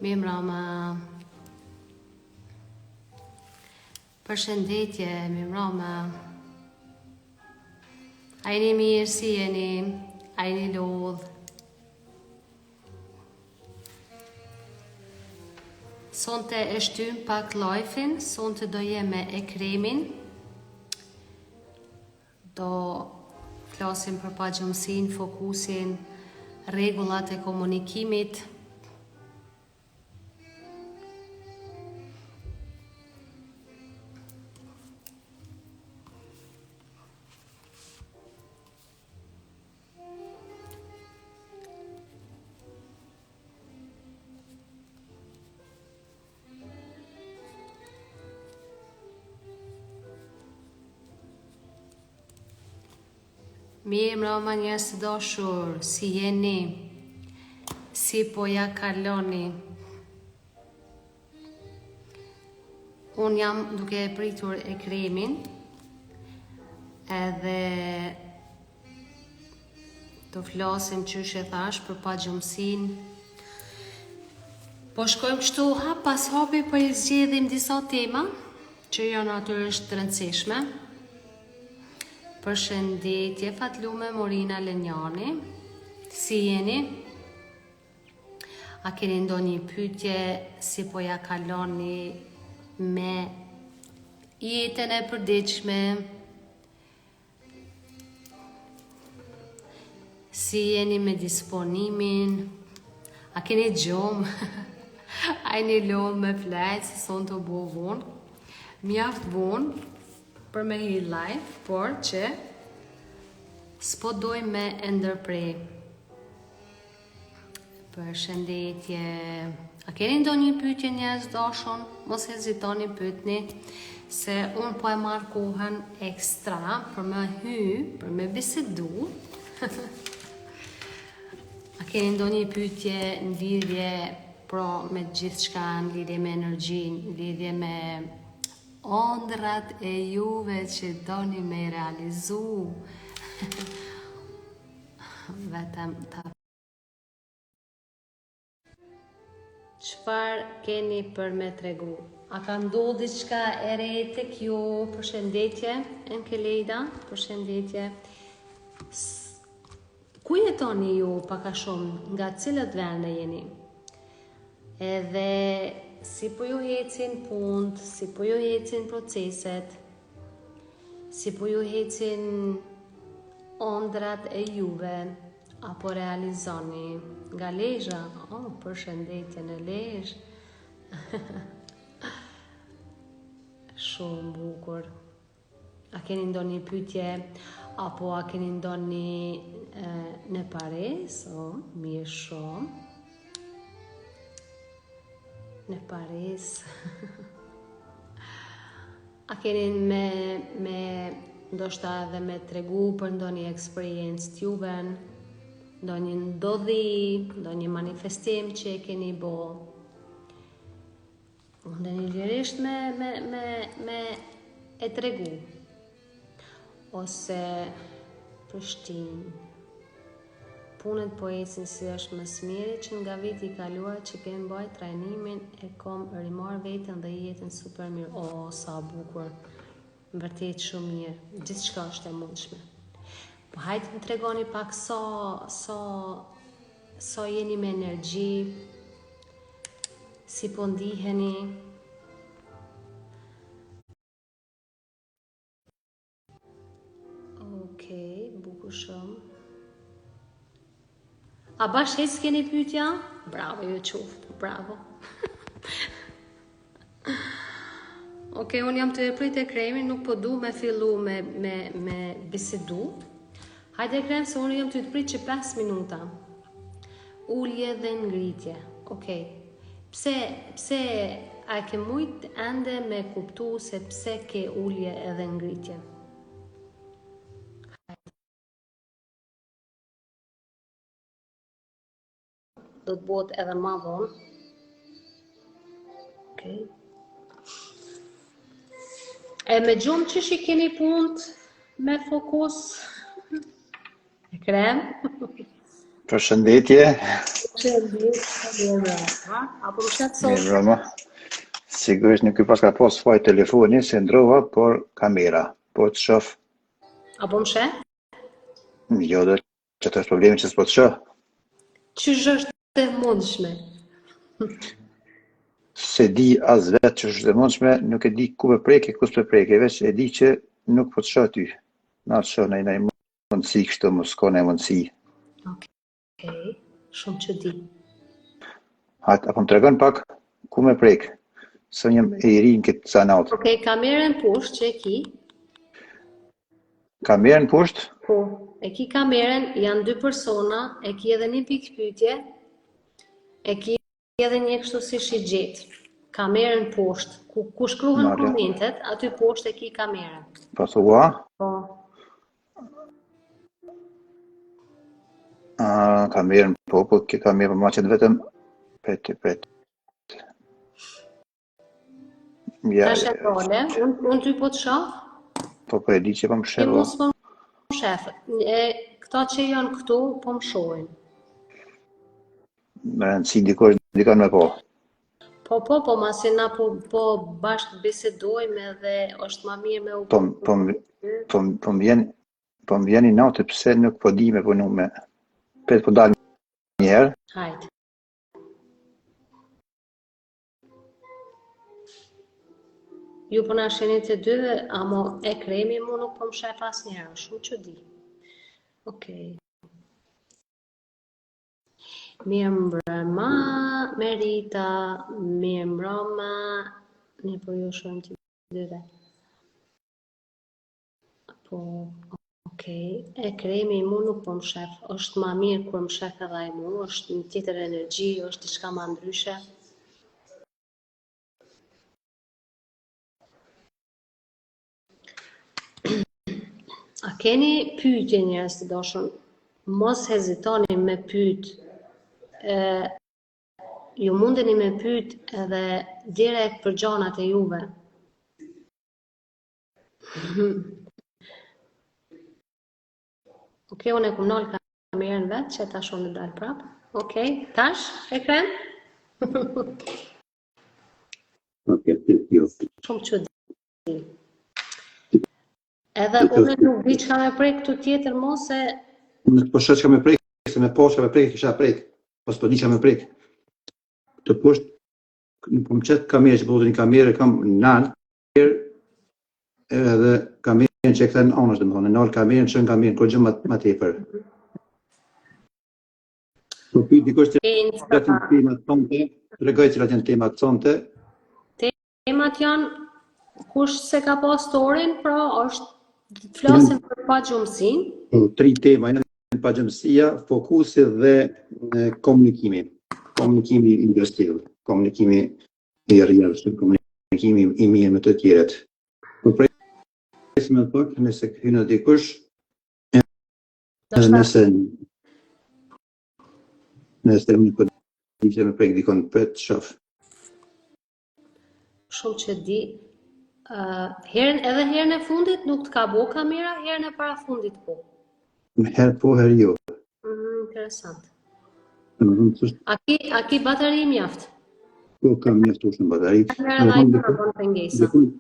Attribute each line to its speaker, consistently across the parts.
Speaker 1: Mirëmbrëma. Përshëndetje, mirëmbrëma. A jeni mirë, si jeni? A jeni lodh? Sonte e shtym pak live-in, sonte do jem me Ekremin. Do flasim për pagjumsinë, fokusin, rregullat e komunikimit. Mirëmbrëma njerëz të dashur, si jeni? Si po ja kaloni? Unë jam duke e pritur Ekremin, edhe do flasim qysh e thash për pagjumsinë. Po shkojmë kështu hap pas hapi, po i zgjedhim disa tema që janë natyrisht të rëndësishme. Përshëndetje, Fatlume Morina Lenjani, si jeni? A keni ndonjë pyetje, si po ja kaloni me jetën e përditshme? Si jeni me disponimin? A keni gjumë? A jeni lodh me flajt, se son të bu vonë? Mjaft vonë për me hi live, por që s'po doj me ndërprej. Përshëndetje. A keni ndonjë pyetje njerëz dashun? Mos hezitoni pyetni, se unë po e marr kohën ekstra për me hy, për me bisedu. A keni ndonjë pyetje në lidhje me gjithçka, në lidhje me energjinë, në lidhje me ëndrat e juve që doni me realizu? Vetëm ta. Çfarë keni për me tregu? A ka ndodhur diçka e re tek ju? Përshëndetje, Enkelejda, përshëndetje. Ku jetoni ju pak a shumë? Nga cilët vende jeni? Edhe si po ju hecin punët, si po ju hecin proceset, si po ju hecin ëndrat e juve, apo realizoni? Nga Lezhë? Oh, përshëndetje në Lezhë. Shumë bukur. A keni ndonjë pyetje, apo a keni ndonjë në Paris? Oh, mirë shumë. Në Paris. A keni me ndoshta edhe me tregu për ndonjë eksperiencë t'juve, ndonjë ndodhi, ndonjë manifestim që e keni bo? Ndonjë lirisht me e tregu. Ose Prishtinë. Punët po ecin si është më smiri që nga viti i kaluar që kem bajt trajnimin e kom rimar vetën dhe jetën super mirë. O, sa bukur. Vërtet shumë mirë. Gjithçka është e mundshme. Po hajtë më tregoni pak sa jeni me energji, si po ndiheni. Okej, bukur shumë. A bashkë hecë keni pyetja? Bravo, ju qoftë, bravo. Okej, unë jam të e prit Ekremin, nuk po du me fillu me bisedu. Hajde Ekrem, se unë jam të prit që 5 minuta. Ullje dhe ngritje. Okej. Pse a ke mujt ende me kuptu se pse ke ullje edhe ngritje? Do të bëhet edhe ma vonë. Okej. E me gjumë që shi keni punët me fokus? Ekrem?
Speaker 2: Përshëndetje,
Speaker 1: Apo më shetë sot?
Speaker 2: mirë mbrëma. Sigurisht nuk i pas ka pas faj telefoni, se ndrova, por kamera. Po të shoh,
Speaker 1: Apo më shetë?
Speaker 2: jo do që të është problemi që s'po të shoh.
Speaker 1: Qysh është e mundshme?
Speaker 2: Se di as vetë që është e mundshme, nuk e di ku me preke, ku s'pe preke, veç e di që nuk po të shoh ty. Na të shoh në mundësi kështu, mos ka në mundësi.
Speaker 1: Okej, shumë që di.
Speaker 2: Apo më tregon pak ku me prek. Se unë jam e i ri në këtë zanat.
Speaker 1: Okej, kamerën poshtë që e ki.
Speaker 2: Kamerën poshtë,
Speaker 1: Po, e ki kamerën, janë dy persona, e ki edhe një pikë pyetje, e ki edhe një kështu si shigjet. Kamerën poshtë, ku shkruhen
Speaker 2: Marja.
Speaker 1: komentet, aty poshtë e ki kamerën.
Speaker 2: Po thua,
Speaker 1: Po,
Speaker 2: kamerën po, kjo kamerë po ma qëtë vetëm, pet. Ja,
Speaker 1: tash e dole, unë ty po të shoh,
Speaker 2: po e di që po më
Speaker 1: ti
Speaker 2: shërua.
Speaker 1: mos po më shef. Këta që janë këtu, po më shohin.
Speaker 2: Me rëndësi dikon me po.
Speaker 1: Po, masi na po bashkë bisedojmë dhe është ma mirë me u
Speaker 2: Po më vjen i natë pse nuk po di me punu me. Pet po dal një herë.
Speaker 1: Hajde. Ju po na sheni të dy, amo e kremi mu nuk po më shef asnjëherë, shumë që di. Okej. Mirë mbrëma, Merita, mirë mbrëma, ne po ju shohim të dyve. Po, okej, e kremi mu nuk po më shef, është ma mirë kur më shef edhe ai mu, është një tjetër energji, është diçka ma ndryshe. A keni pyetje njerëz të dashur? Mos hezitoni me pyet. Ju mundeni me pyet edhe direkt për gjanat e juve. Okej, unë e kum nal kamerën vetë, që tash unë dal prap. Okej, tash, ekran? Shumë që di. Edhe unë nuk di çka me prek këtu tjetër mos e...
Speaker 3: Nuk po shoh çka me prek, se me poshtë me prek, kisha prek. Pas po di çka me prek. Të poshtë, nuk po më qet kamerë që po një kamerë kam nal, edhe kamerën që e kthen anësh, domethënë nal kamerën, çon kamerën ko gjë më tepër. Po pyet dikush që janë temat tonte, tregoj cilat janë temat tonte.
Speaker 1: Temat janë kush se ka pas storin, pra është flasim për pagjumësinë.
Speaker 3: 3 tema janë pagjumësia, fokusi dhe komunikimi. Komunikimi investiv, komunikimi i rrjedhshëm, komunikimi i mirë me të tjerët. Po presim edhe pak nëse hyn dikush, nëse unë po di që me prek dikon për të shoh.
Speaker 1: Shumë që di. Edhe herën e fundit nuk të ka bo kamera, herën e para fundit po.
Speaker 3: Herë po, herë jo.
Speaker 1: Interesant.
Speaker 3: A
Speaker 1: A ki bateri mjaft?
Speaker 3: Po, kam mjaftueshëm bateri.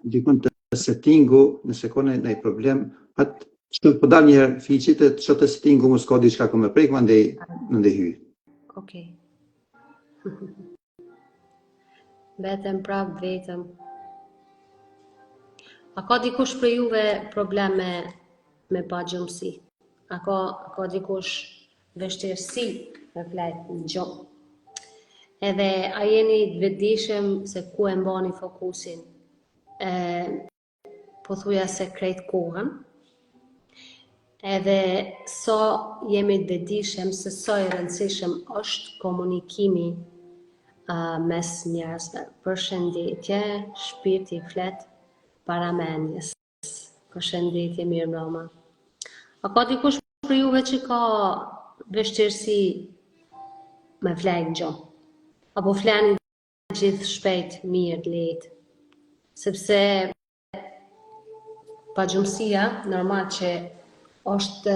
Speaker 3: Dikon të settingu, nëse ka ndonjë problem, atë çdo po dal një herë fiqit, çdo të settingu mos ka diçka ku më prek, mandej hy.
Speaker 1: Okej. Vetëm prap vetëm. A ka dikush për juve probleme me pagjumësi? A ka dikush vështirësi me flet në gjumë? Edhe a jeni të vetëdijshëm se ku e mbani fokusin? Pothuja se krejt kohën. Edhe sa jemi të vetëdijshëm se sa i rëndësishëm është komunikimi mes njerëzve. Përshëndetje, shpirti flet para mendjes. Përshëndetje, mirë mbrëma. A ka dikush për juve që ka vështirësi me flet në gjumë? Apo flani gjithë shpejt, mirë, lehtë? Sepse pagjumësia, normal që është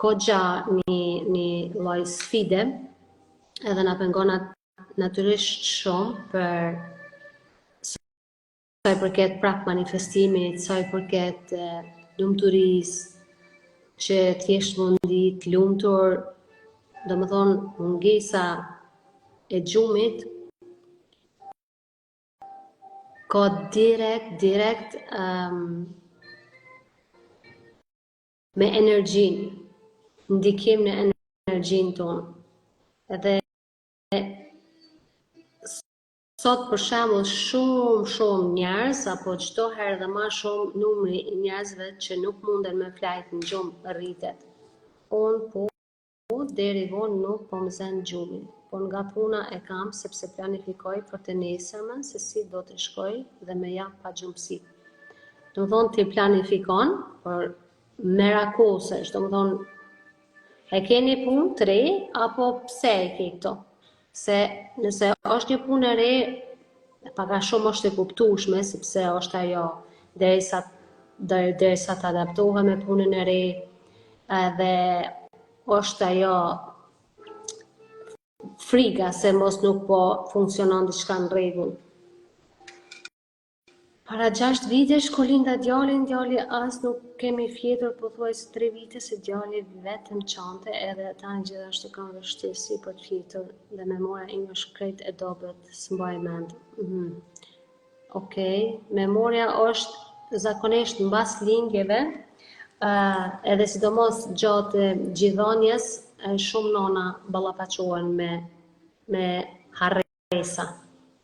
Speaker 1: kogja një lloj sfide, edhe na pengon natyrisht shumë për sa i përket prap manifestimit, sa i përket lumturisë, që thjesht mundi të lumtur, domethënë mungesa e gjumit ka direkt me energjinë, ndikim në energjinë tonë. Edhe sot për shembull shumë njerëz apo çdo herë dhe më shumë numri i njerëzve që nuk munden me flajt në gjumë rritet. Unë po deri vonë nuk po më zen gjumin, po nga puna e kam sepse planifikoj për të nesërmen se si do të shkoj dhe me ja pa gjumësi. Do të thonë ti planifikon, por mirakullosesh, do të thonë e ke një punë të re apo pse e ke këto? Se nëse është një punë e re, paka shumë është e kuptueshme sepse është ajo derisa të adaptohem me punën e re, edhe është ajo friga se mos nuk po funksionon diçka në rregull. Para 6 vitesh kur linda djali as nuk kemi fjetur pothuajse 3 vite se djali vetëm çante, edhe ata gjithashtu kanë vështirësi për të fjetur dhe memoria ime është krejt e dobët, s'mbaj mend. Okej, memoria është zakonisht mbas lindjeve, edhe sidomos gjatë gjithonjes, shumë nona ballafaqohen me harresa.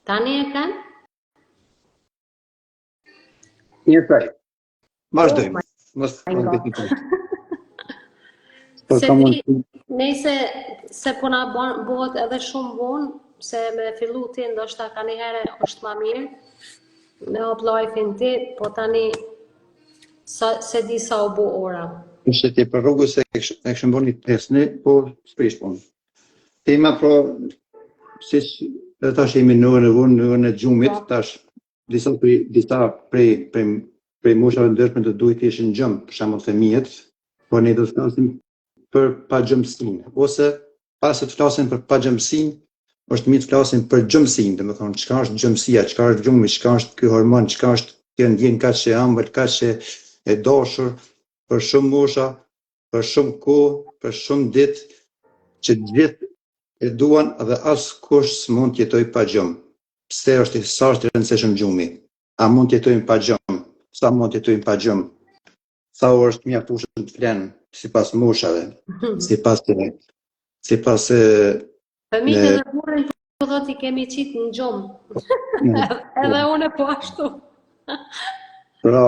Speaker 1: Tani e kanë?
Speaker 3: Mirë praj. Vazhdojmë. Mos
Speaker 1: Nëse se po na bëhet edhe shumë vonë, se me fillu ti ndoshta ka një herë është më mirë me hop life-in ti, po tani se di sa u bë ora.
Speaker 3: Nëse ti për rrugës e këshëm bërë një tesni, po s'prish punë. Tema pro, siç tash jemi në orën e gjumit, tash disa prej moshave ndryshme të duhet të ishin gjëm, për shembull fëmijët, por ne do të flasim për pagjëmsinë, ose pas se të flasim për pagjëmsinë, është mirë të flasim për gjëmsinë, domethënë çka është gjëmsia, çka është gjumi, çka është ky hormon, çka është kjo ndjenjë kaq e ëmbël, kaq e dashur për shumë mosha, për shumë kohë, për shumë ditë, që gjithë e duan dhe askush s'mund të jetojë pa gjum. Pse është sa është i rëndësishëm gjumi? A mund të jetojmë pa gjum? Sa mund të jetojmë pa gjum? Sa orë është mjaftueshëm të flenë sipas moshave, sipas
Speaker 1: fëmijët edhe burrin po thotë i kemi qit në gjumë. Edhe unë po ashtu.
Speaker 3: Pra,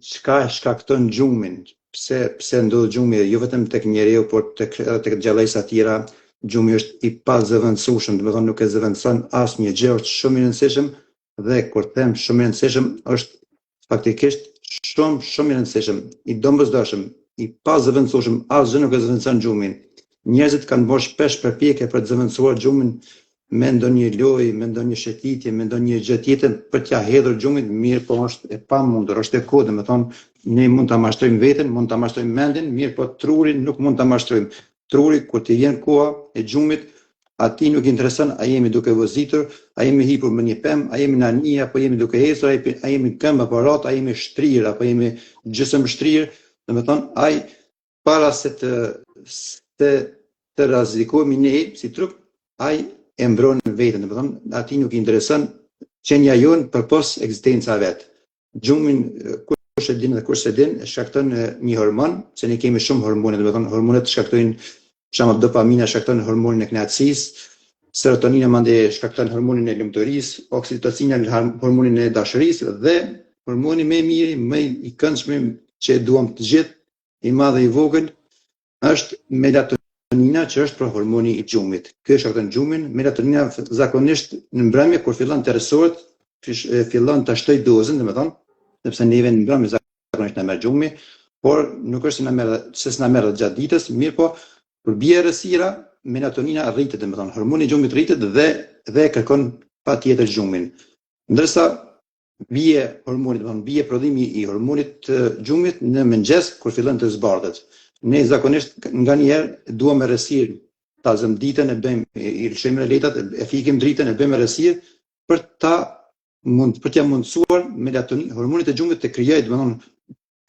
Speaker 3: çka shkakton gjumin? Pse ndodh gjumi jo vetëm tek njeriu, por tek gjallësa të tjera? Gjumi është i pazëvendësueshëm, domethënë nuk e zëvendëson asnjë gjë, është shumë i rëndësishëm dhe kur them shumë i rëndësishëm është faktikisht shumë i rëndësishëm, i domosdoshëm, i pazëvendësueshëm, asgjë nuk e zëvendëson gjumin. Njerëzit kanë bërë shpesh përpjekje për të zëvendësuar gjumin me ndonjë lojë, me ndonjë shëtitje, me ndonjë gjë tjetër për t'ia hedhur gjumit, mirë po është e pamundur, është e kodë, domethënë ne mund ta mashtrojmë veten, mund ta mashtrojmë mendin, mirë po trurin nuk mund ta mashtrojmë. Truri, kur të vjen koha e gjumit, ati nuk intereson a jemi duke vozitur, a jemi hipur me një pemë, a jemi në anija, apo jemi duke ecur, a jemi këmbë apo rat, a jemi shtrirë, apo jemi gjysmë shtrirë, domethënë ai para se të rrezikohemi ne si trup, ai e mbron veten, domethënë ati nuk i intereson qenia jon përpos ekzistenca vet. Gjumin kush e din dhe kush e din, shkakton një hormon, se ne kemi shumë hormone, domethënë hormonet shkaktojnë, për shembull dopamina shkakton hormonin e kënaqësisë, serotonina mandej shkakton hormonin e lumturisë, oksitocina hormonin e dashurisë dhe hormoni më i mirë, më i këndshëm që e duam të gjithë, i madh dhe i vogël, është melatonina, që është pra hormoni i gjumit. Ky shkakton gjumin. Melatonina zakonisht në mbrëmje kur fillon të rresohet, fillon ta shtojë dozën, domethënë sepse neve në mbrëmje zakonisht na merr gjumi, por nuk është se s'na merr gjatë ditës, mirë po kur bie errësira, melatonina rritet, domethënë hormoni i gjumit rritet dhe kërkon patjetër gjumin. Ndërsa bie hormoni, domethënë bie prodhimi i hormonit të gjumit në mëngjes kur fillon të zbardhet. Ne zakonisht nga njerë duam me rësirë, ta zëm ditën e bëjmë, i lëshojmë letat, e fikim dritën, e bëjmë rësirë për t'ja mundësuar melatonin, hormonit e gjumit të krijojë, domethënë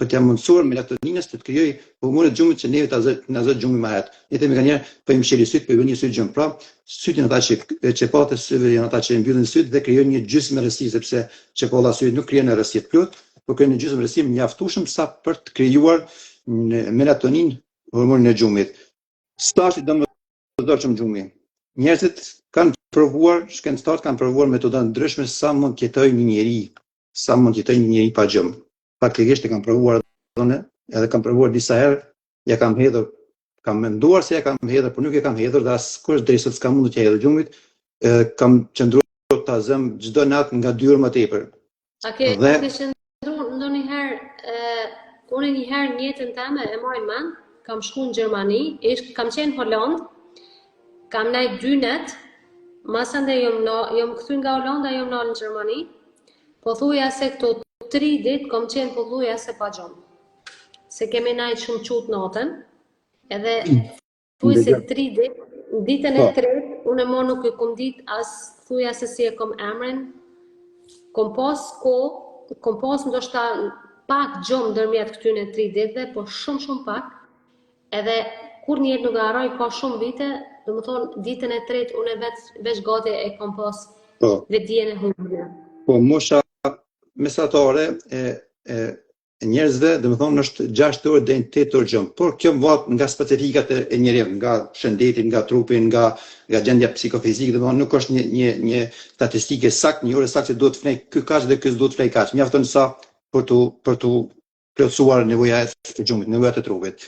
Speaker 3: për t'ja mundësuar melatoninës të krijojë hormonit e gjumit që neve na zot gjumi më herët. Ne themi nga njerë, po i mshiri syt, po i vjen një syt gjum. Pra, sytin ata që çepat e syve janë ata që mbyllin syt dhe krijojnë një gjysmë rësirë, sepse çepalla e syt nuk krijon rësirë plot, por krijon një gjysmë rësirë mjaftueshëm sa për të krijuar melatonin, hormonin e gjumit. Stashti domosdoshmë gjumi. Njerëzit kanë provuar, shkencëtarët kanë provuar metoda ndryshme sa mund të jetojë një njeri pa gjum. Faktikisht e kam provuar edhe kam provuar disa herë, ja kam hedhur, kam menduar se ja kam hedhur, por nuk e kam hedhur dhe askush deri sot s'ka mundur t'ja hedhë gjumit. Kam qëndruar ta zëm çdo natë nga 2 orë më tepër.
Speaker 1: A ke qëndruar ndonjëherë, unë një herë në jetën time e mojnë man, kam shku në Gjermani, kam qenë Holland, kam nejt 2 net, masande jom këthy nga Hollanda, jom nalë në Gjermani, po thuja se këto 3 ditë kom qenë po thuja se pa gjumë. Se kemi najt shumë qutë natën, edhe thuj se 3 ditë, në ditën e 3, unë e mo nuk e kom ditë as thuja se si e kom emrin, kom pas ndoshta pak gjumë dërmjet këtyne 3 ditëve, po shumë pak, edhe kur njetë nuk arroj ka shumë vite, do më thonë ditën e 3 unë e veç gati e kom pas vetdijen e humbur.
Speaker 3: Po mosha mesatare e njerëzve, do të thonë është 6 orë deri në 8 orë gjumë. Por kjo varet nga specifikat e njeriu, nga shëndeti, nga trupi, nga gjendja psikofizike, do të thonë nuk është një statistike saktë, një orë saktë se duhet të flej ky kaq dhe ky duhet të flej kaq. Mjafton sa për tu plotësuar nevojat e gjumit, nevojat e trupit.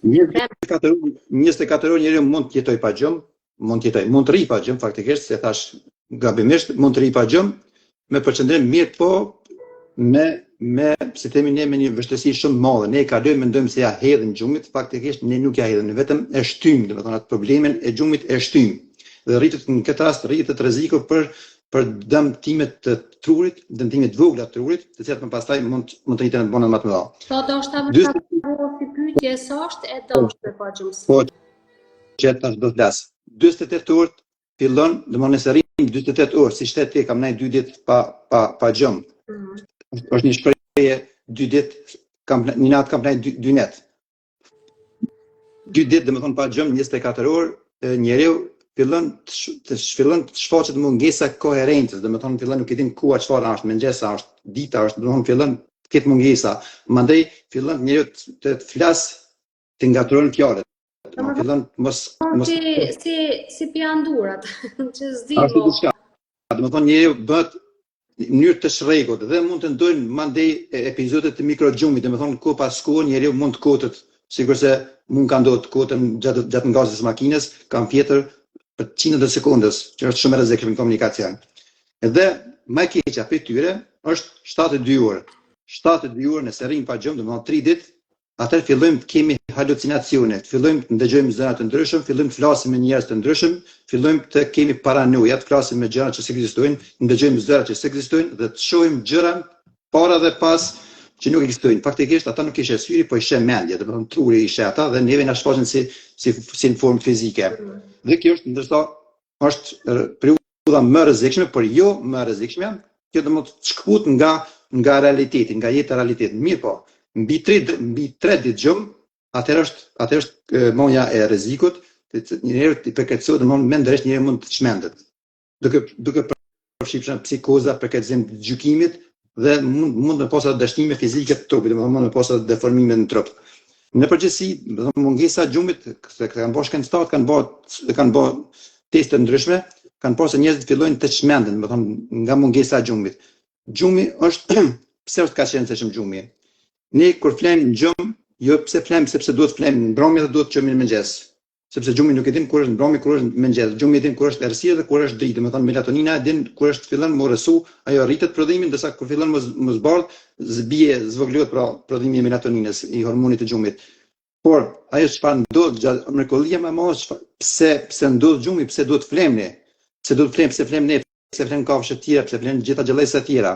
Speaker 3: 24 orë njeriu mund të jetojë pa gjumë, mund të rri pa gjumë faktikisht, se thash gabimisht, mund të rri pa gjumë, me përqendrim mirë, po si themi ne me një vështirësi shumë madhe. Ne kalojmë mendojmë se ja hedhim gjumit, faktikisht ne nuk ja hedhim, ne vetëm e shtym, domethënë atë problemin e gjumit e shtym. Dhe rritet në këtë rast rritet rreziku për dëmtime të trurit, dëmtime të vogla të trurit, të cilat më pastaj mund të rriten në bona më të mëdha.
Speaker 1: Po do shta më si pyetje sa është e dashme pa gjumësi.
Speaker 3: Po që tash do të flas. 48 orë fillon, domethënë se rrim 48 orë, si shtet ti kam ndaj 2 ditë pa gjumë. Është një shprehje 2 ditë, një natë kam ndaj 2 net. 2 ditë domethënë pa gjumë 24 orë, njeriu fillon të shfaqet mungesa koherencës, domethënë fillon nuk e din ku çfarë është, mëngjesa është, dita është, domethënë fillon të ketë mungesa. Mandej fillon njeriu të flas, të ngatrohen fjalët. Fillon mos
Speaker 1: si pjandurat që s'di.
Speaker 3: Domethënë njeriu bëhet në mënyrë të shregut dhe mund të ndojnë mandej episode të mikrogjumit, domethënë ku pas kohë njeriu mund të kotet, sigurisht mund ka ndodhur të koten gjatë ngazjes së makinës, kam fjetër për 100 dhe sekondës, që është shumë e rrezikshme në komunikacion. Edhe më e keqja për tyre është 72 orë. 72 orë nëse rrim pa gjumë, domethënë 3 ditë, atëherë fillojmë të kemi halucinacione, fillojmë të ndëgjojmë zëra të ndryshëm, fillojmë të flasim me njerëz të ndryshëm, fillojmë të kemi paranoja, të flasim me gjëra që s'ekzistojnë, ndëgjojmë zëra që s'ekzistojnë dhe të shohim gjëra para dhe pas që nuk ekzistojnë. Faktikisht ata nuk ishin syri, po ishin mendje, domethënë truri ishte ata dhe neve na shfaqen si në formë fizike. Dhe kjo është ndërsa është periudha më rrezikshme, por jo më rrezikshme, kjo do të shkput nga realiteti, nga jeta e realitetit. Mirë po, mbi 3 ditë gjumë, atëherë është moja e rrezikut, njeriu i përkatësohet, domthonë mendërisht njeriu mund të çmendet. Duke përfshirë psikoza, përkatësim të gjykimit dhe mund të pasë dështime fizike të trupit, domthonë mund të pasë deformime në trup. Në përgjithësi, domthonë mungesa e gjumit, se kanë bërë shkencëtarët, kanë bërë teste ndryshme, kanë pasur njerëzit fillojnë të çmenden, domthonë nga mungesa e gjumit. Gjumi është pse është kaq rëndësishëm gjumi? Ne kur flamë në gjumë, jo pse flamë sepse duhet flamë në mbrëmje dhe duhet të çojmë në mëngjes. Sepse gjumi nuk e din kur është mbrëmje, kur është mëngjes. Gjumi e din kur është errësirë dhe kur është dritë. Domethënë melatonina e din kur është fillon më rësu, ajo rritet prodhimi, ndërsa kur fillon më zbardh, zvogëlohet pra prodhimi i melatoninës, i hormonit të gjumit. Por ajo çfarë ndodh gjatë mrekullia më e madhe, pse ndodh gjumi, pse duhet flamë ne? Pse duhet flamë, pse flamë ne, pse flamë kafshë të tjera, pse flamë gjeta gjallëse të tjera?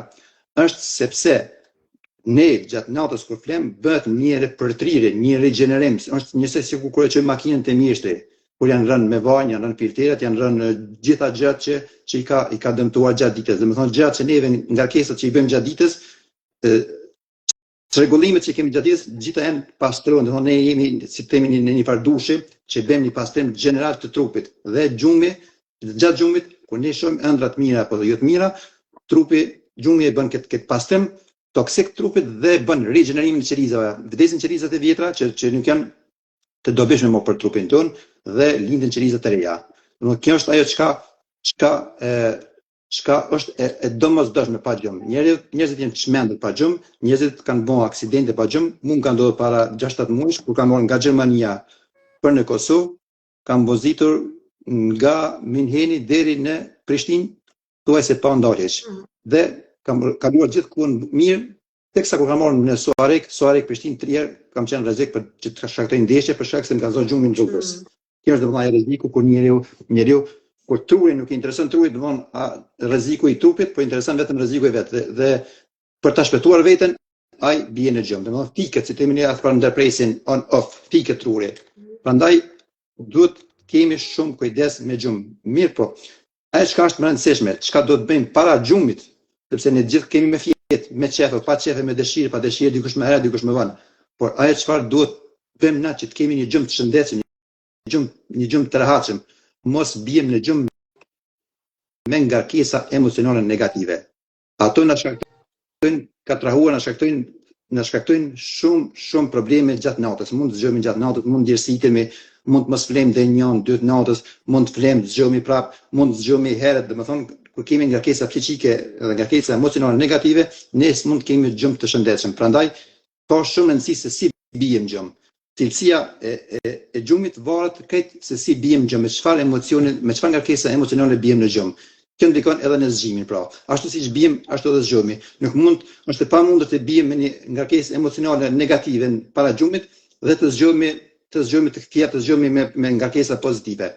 Speaker 3: Është sepse ne gjatë natës kur flem bëhet një ripërtrire, një rigjenerim, është njëse si kur e çoj makinën te mjeshtri, kur janë rënë me vanj, janë rënë filtrat, janë rënë gjitha gjërat që i ka dëmtuar gjatë ditës. Domethënë gjërat që neve ngarkesat që i bëjmë gjatë ditës, rregullimet që kemi gjatë ditës, gjitha janë pastrojnë, domethënë ne jemi si themi në një farë dushi që bëjmë një pastrim gjeneral të trupit dhe gjumi, gjatë gjumit kur ne shohim ëndra të mira apo jo të mira, gjumi e bën këtë pastrim toksik trupit dhe bën rigjenerimin e qelizave. Vdesin qelizat e vjetra që nuk janë të dobishme më për trupin ton dhe lindin qelizat e reja. Domethënë kjo është ajo çka është e domosdoshme pa gjumë. Njerëzit janë çmendur pa gjumë, njerëzit kanë bërë aksidente pa gjumë. Mund ka ndodhur para 6-7 muajsh kur kam marrë nga Gjermania për në Kosovë, kam vozitur nga Minheni deri në Prishtinë, thuajse pa ndaljesh. Dhe kam kaluar gjithkuën mirë, teksa kur kam marrë në Suarek Prishtinë 3 herë, kam qenë rrezik për që të shkaktoj ndeshje për shkak se më ka zonë gjumin xhukës. Kjo është domethënë rreziku kur njeriu kur truri nuk i intereson truri, domethënë rreziku i trupit, po intereson vetëm rreziku i vet dhe për ta shpëtuar veten ai bie në gjumë. Domethënë fiket, si themi ne atë për ndërpresin on off, fiket truri. Prandaj duhet kemi shumë kujdes me gjumë. Mirë po, ajo çka është më e rëndësishme, çka do të bëjmë para gjumit, sepse ne gjithë kemi me fjet, me qefe, pa qefe, me dëshirë, pa dëshirë, dikush më herë, dikush më vonë. Por ajo çfarë duhet bëjmë na që të kemi një gjumë të shëndetshëm, një gjumë të rehatshëm, mos bijem në gjumë me ngarkesa emocionale negative. Ato na shkaktojnë katrahuar, na shkaktojnë shumë probleme gjatë natës. Mund të zgjohemi gjatë natës, mund të djersitemi, mund të mos flem deri 1-2 natës, mund të flem, zgjohemi prap, mund të zgjohemi herët, domethënë kur kemi ngarkesa psiqike dhe ngarkesa emocionale negative, ne s'mund të kemi gjumë të shëndetshëm. Prandaj ka shumë rëndësi se si bijem gjumë. Cilësia e gjumit varet krejt se si bijem gjumë, me çfarë emocione, me çfarë ngarkesa emocionale bijem në gjumë. Kjo ndikon edhe në zgjimin, pra. Ashtu siç bijem, ashtu edhe zgjohemi. Nuk është e pamundur të bijem me një ngarkesë emocionale negative para gjumit dhe të zgjohemi të tjerë, të zgjohemi me ngarkesa pozitive.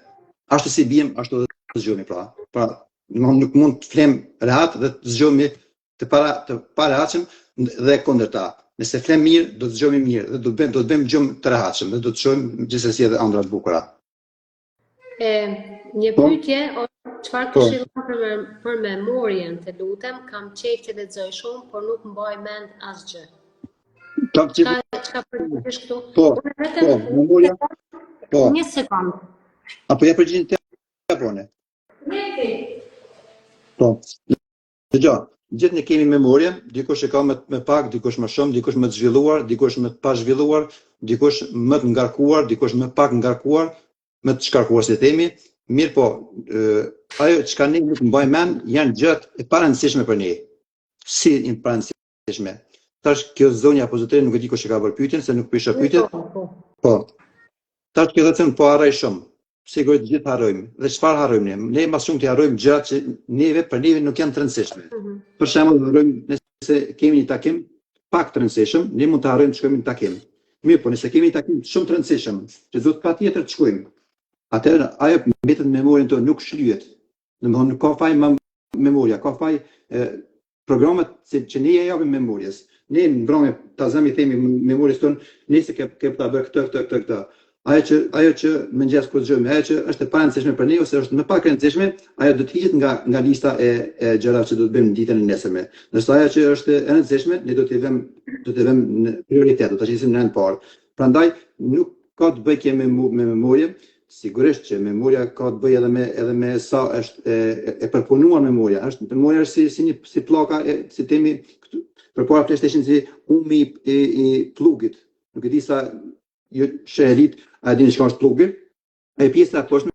Speaker 3: Ashtu si bijem, ashtu edhe zgjohemi, pra. Pra, nuk mund të flem rehat dhe të zgjohemi të parahatshëm dhe kundërta. Nëse flem mirë, do të zgjohemi mirë dhe do të bëjmë gjumë të rehatshëm dhe do të shohim gjithsesi edhe ëndra të bukura.
Speaker 1: Një pyetje, çfarë këshillon për memorien, të lutem, kam qejf të lexoj shumë, por nuk mbaj mend asgjë. Çka përgjigjesh këtu?
Speaker 3: Memoria. Po.
Speaker 1: Një sekond.
Speaker 3: Apo ja përgjigjen te aprone. Po. Dëgjoj, gjithë ne kemi memorie, dikush e ka më pak, dikush më shumë, dikush më të zhvilluar, dikush më të pa zhvilluar, dikush më të ngarkuar, dikush më pak ngarkuar, më të shkarkuar si themi. Mirë po, ajo çka ne nuk mbaj mend janë gjërat e parëndësishme për ne. Si i parëndësishme. Tash kjo zonja pozitore nuk e di kush e ka bërë pyetjen, se nuk pisha pyetjet. Po. Tash kjo thënë po harroj shumë. Sigurisht gjithë harrojmë. Dhe çfarë harrojmë ne? Ne më shumë të harrojmë gjërat që për neve nuk janë të rëndësishme. Për shembull, harrojmë nëse kemi një takim pak të rëndësishëm, ne mund të harrojmë të shkojmë në takim. Mirë, po nëse kemi një takim shumë të rëndësishëm, që duhet patjetër të shkojmë, atëherë ajo mbetet në memorien tonë, nuk shlyhet. Domethënë nuk ka faj memoria, ka faj programet që ne ja japim memorias. Ne në mbrëmje ta zëmi themi memorias tonë, nëse ke ta bërë këtë. Ajo që mëngjes kur zgjohemi, ajo që është e parëndësishme për ne ose është më pak e rëndësishme, ajo do të hiqet nga lista e gjërave që do të bëjmë në ditën e nesërme. Ndërsa ajo që është e rëndësishme, ne do t'i vëmë në prioritet, do ta qesim në rend parë. Prandaj nuk ka të bëjë me memorie. Sigurisht që memoria ka të bëjë edhe me sa është e përpunuar memoria. Memoria është si pllaka, si themi përpara PlayStation si umi i plugit. Nuk e di sa ju shërit, a dini çka është plugi? E pjesa e poshtme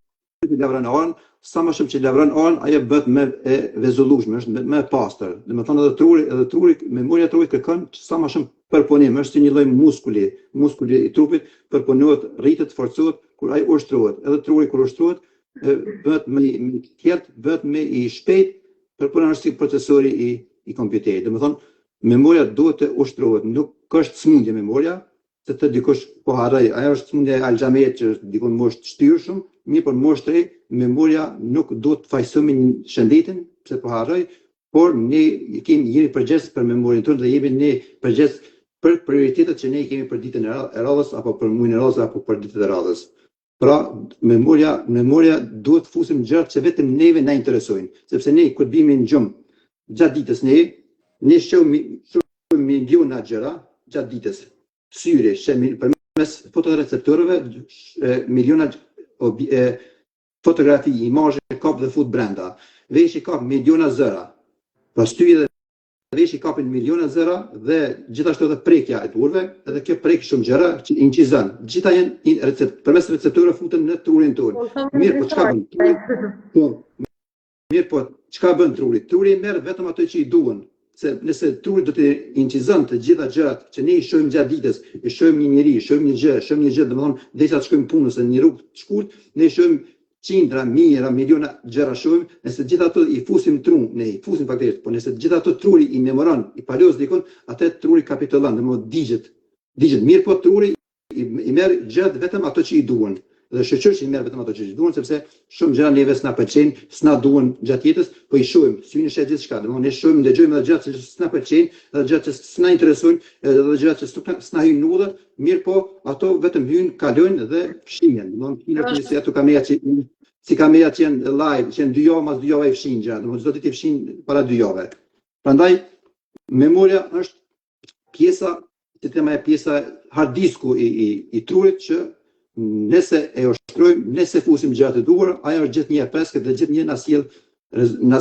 Speaker 3: që lavron orën, sa më shumë që lavron orën, ajo bëhet më e vezullueshme, është më e pastër. Domethënë edhe truri, memoria e trurit kërkon sa më shumë përpunim, është si një lloj muskuli i trupit, përpunohet, rritet, forcohet kur ai ushtrohet. Edhe truri kur ushtrohet, bëhet më i thjeshtë, bëhet më i shpejt, përpunon si procesori i kompjuterit. Domethënë, memoria duhet të ushtrohet, nuk është smundje memoria, se të dikush po harroj, ajo është smundje e Alzheimerit që dikon moshë të shtyrshëm, mirë për moshë të re, memoria nuk duhet të fajsojmë shëndetin, pse po harroj, por ne jemi përgjegjës për memorien tonë dhe jemi ne përgjegjës për prioritetet që ne kemi për ditën e radhës apo për muajin e radhës apo për ditët e radhës. Pra, memoria duhet të fusim gjërat që vetëm neve na interesojnë, sepse ne kur bimi në gjumë gjatë ditës ne shohim miliona gjëra gjatë ditës. Syri, përmes fotoreceptorëve, miliona fotografi, imazhe kap dhe fut brenda. Veshi kap miliona zëra. Pra syri dhe veshi kapin miliona zëra dhe gjithashtu edhe prekja e turve, edhe kjo prek shumë gjëra që incizon. Gjitha janë përmes receptorëve futen në trurin tonë. Mirë, po çka bën? Mirë, po çka bën truri? Truri merr vetëm ato që i duan. Se nëse truri do të incizon të gjitha gjërat që ne i shohim gjatë ditës, i shohim një njerëz, shohim një gjë, domethënë derisa të shkojmë punës në një rrugë të shkurt, ne shohim qindra, mijëra, miliona gjëra shohim, nëse gjitha ato i fusim tru, ne i fusim faktikisht, po nëse gjitha ato truri i memoron, i palos dikon, atë truri kapitulon, domethënë digjet. Mirë, po truri i merr gjërat vetëm ato që i duan. Dhe shoqërisht i merr vetëm ato që i duan, sepse shumë gjëra neve s'na pëlqejnë, s'na duan gjatë jetës, po i shohim, syni shet gjithçka, domethënë ne shohim, dëgjojmë edhe gjëra që s'na pëlqejnë, edhe gjëra që s'na interesojnë, edhe gjëra që s'na hyjnë në udhë, mirë po ato vetëm hyjnë, kalojnë dhe fshihen. Domethënë kina ato kameja që si kameja që janë live, që janë 2 javë mas 2 javë i fshin gjëra, domethënë çdo ditë i fshin para 2 javëve. Prandaj memoria është pjesa hard disku i trurit që nëse e ushtrojmë, nëse fusim gjërat e duhura, ajo është gjithnjë preskë dhe gjithnjë na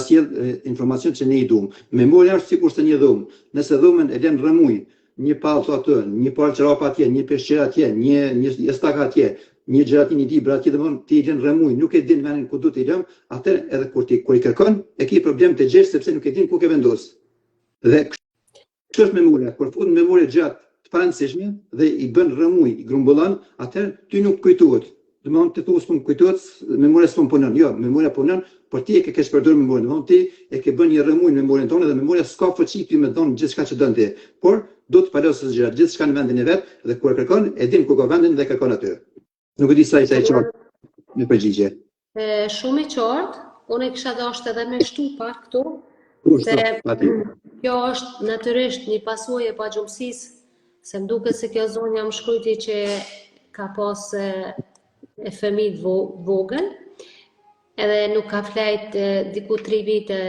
Speaker 3: sjell informacion që ne i duam. Memoria është sikur se një dhumë. Nëse dhumën e lën rëmuj, një pallë aty, një palë çorapa atje, një peshqir atje, një stak atje, një gjeratin i libra atje, domthonë ti i lën rëmuj, nuk e din vendin ku do t'i lëm, atë edhe kur i kërkon, e ke problem të gjesh sepse nuk e din ku ke vendos. Dhe kjo është memoria. Kur fut në memorie gjërat të parancishme dhe i bën rëmuj, i grumbullon, atëherë ty nuk kujtohet. Domthonë ti thua s'po kujtohet, memoria s'po punon. Jo, memoria punon, por ti e ke përdorur memorien. Domthonë ti e ke bën një rëmuj në memorien tonë dhe memoria s'ka fuqi ti me don gjithçka që don ti. Por do të palosësh gjërat gjithçka në vendin e vet dhe kur e kërkon, e din ku ka vendin dhe kërkon aty. Nuk e di sa i qartë në përgjigje.
Speaker 1: Shumë i qartë. Unë kisha dashur edhe me shtu pak këtu. Kjo është natyrisht një pasojë e pagjumësisë. Se më duket se kjo zonja më shkryti që ka pas e fëmijë vogël, edhe nuk ka flejt diku 3 vite,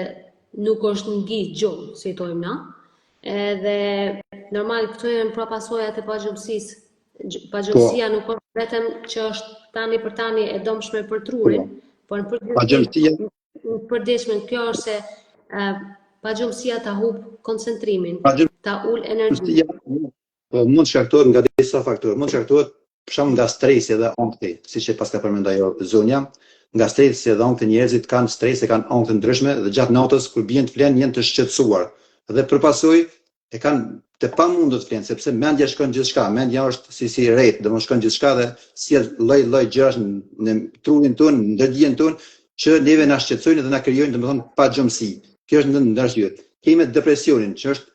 Speaker 1: nuk është në gjithë gjumë, si tojmë na. Edhe normal, këto janë pra pasojat e pagjumësisë. Pagjumësia nuk është vetëm që është tani për tani e domshme për trurin, por në përditshme kjo është se pagjumësia ta hub koncentrimin, ta ul energji.
Speaker 3: Mund shkaktohet nga disa faktorë, mund shkaktohet për shembull nga stresi dhe ankthi, siç e paska përmend ajo zonja, nga stresi dhe ankthi njerëzit kanë stres, kanë ankthë ndryshme dhe gjatë natës kur bien të flenë janë të shqetësuar. Dhe për pasojë e kanë të pamundur të flenë sepse mendja shkon gjithçka, mendja është si rreth, domosht shkon gjithçka dhe sjell lloj gjërash në trurin tonë, në ndërdijen tonë që neve na shqetësojnë dhe na krijojnë domethënë pagjumësi. Kjo është ndër arsyet. Kemi depresionin, që është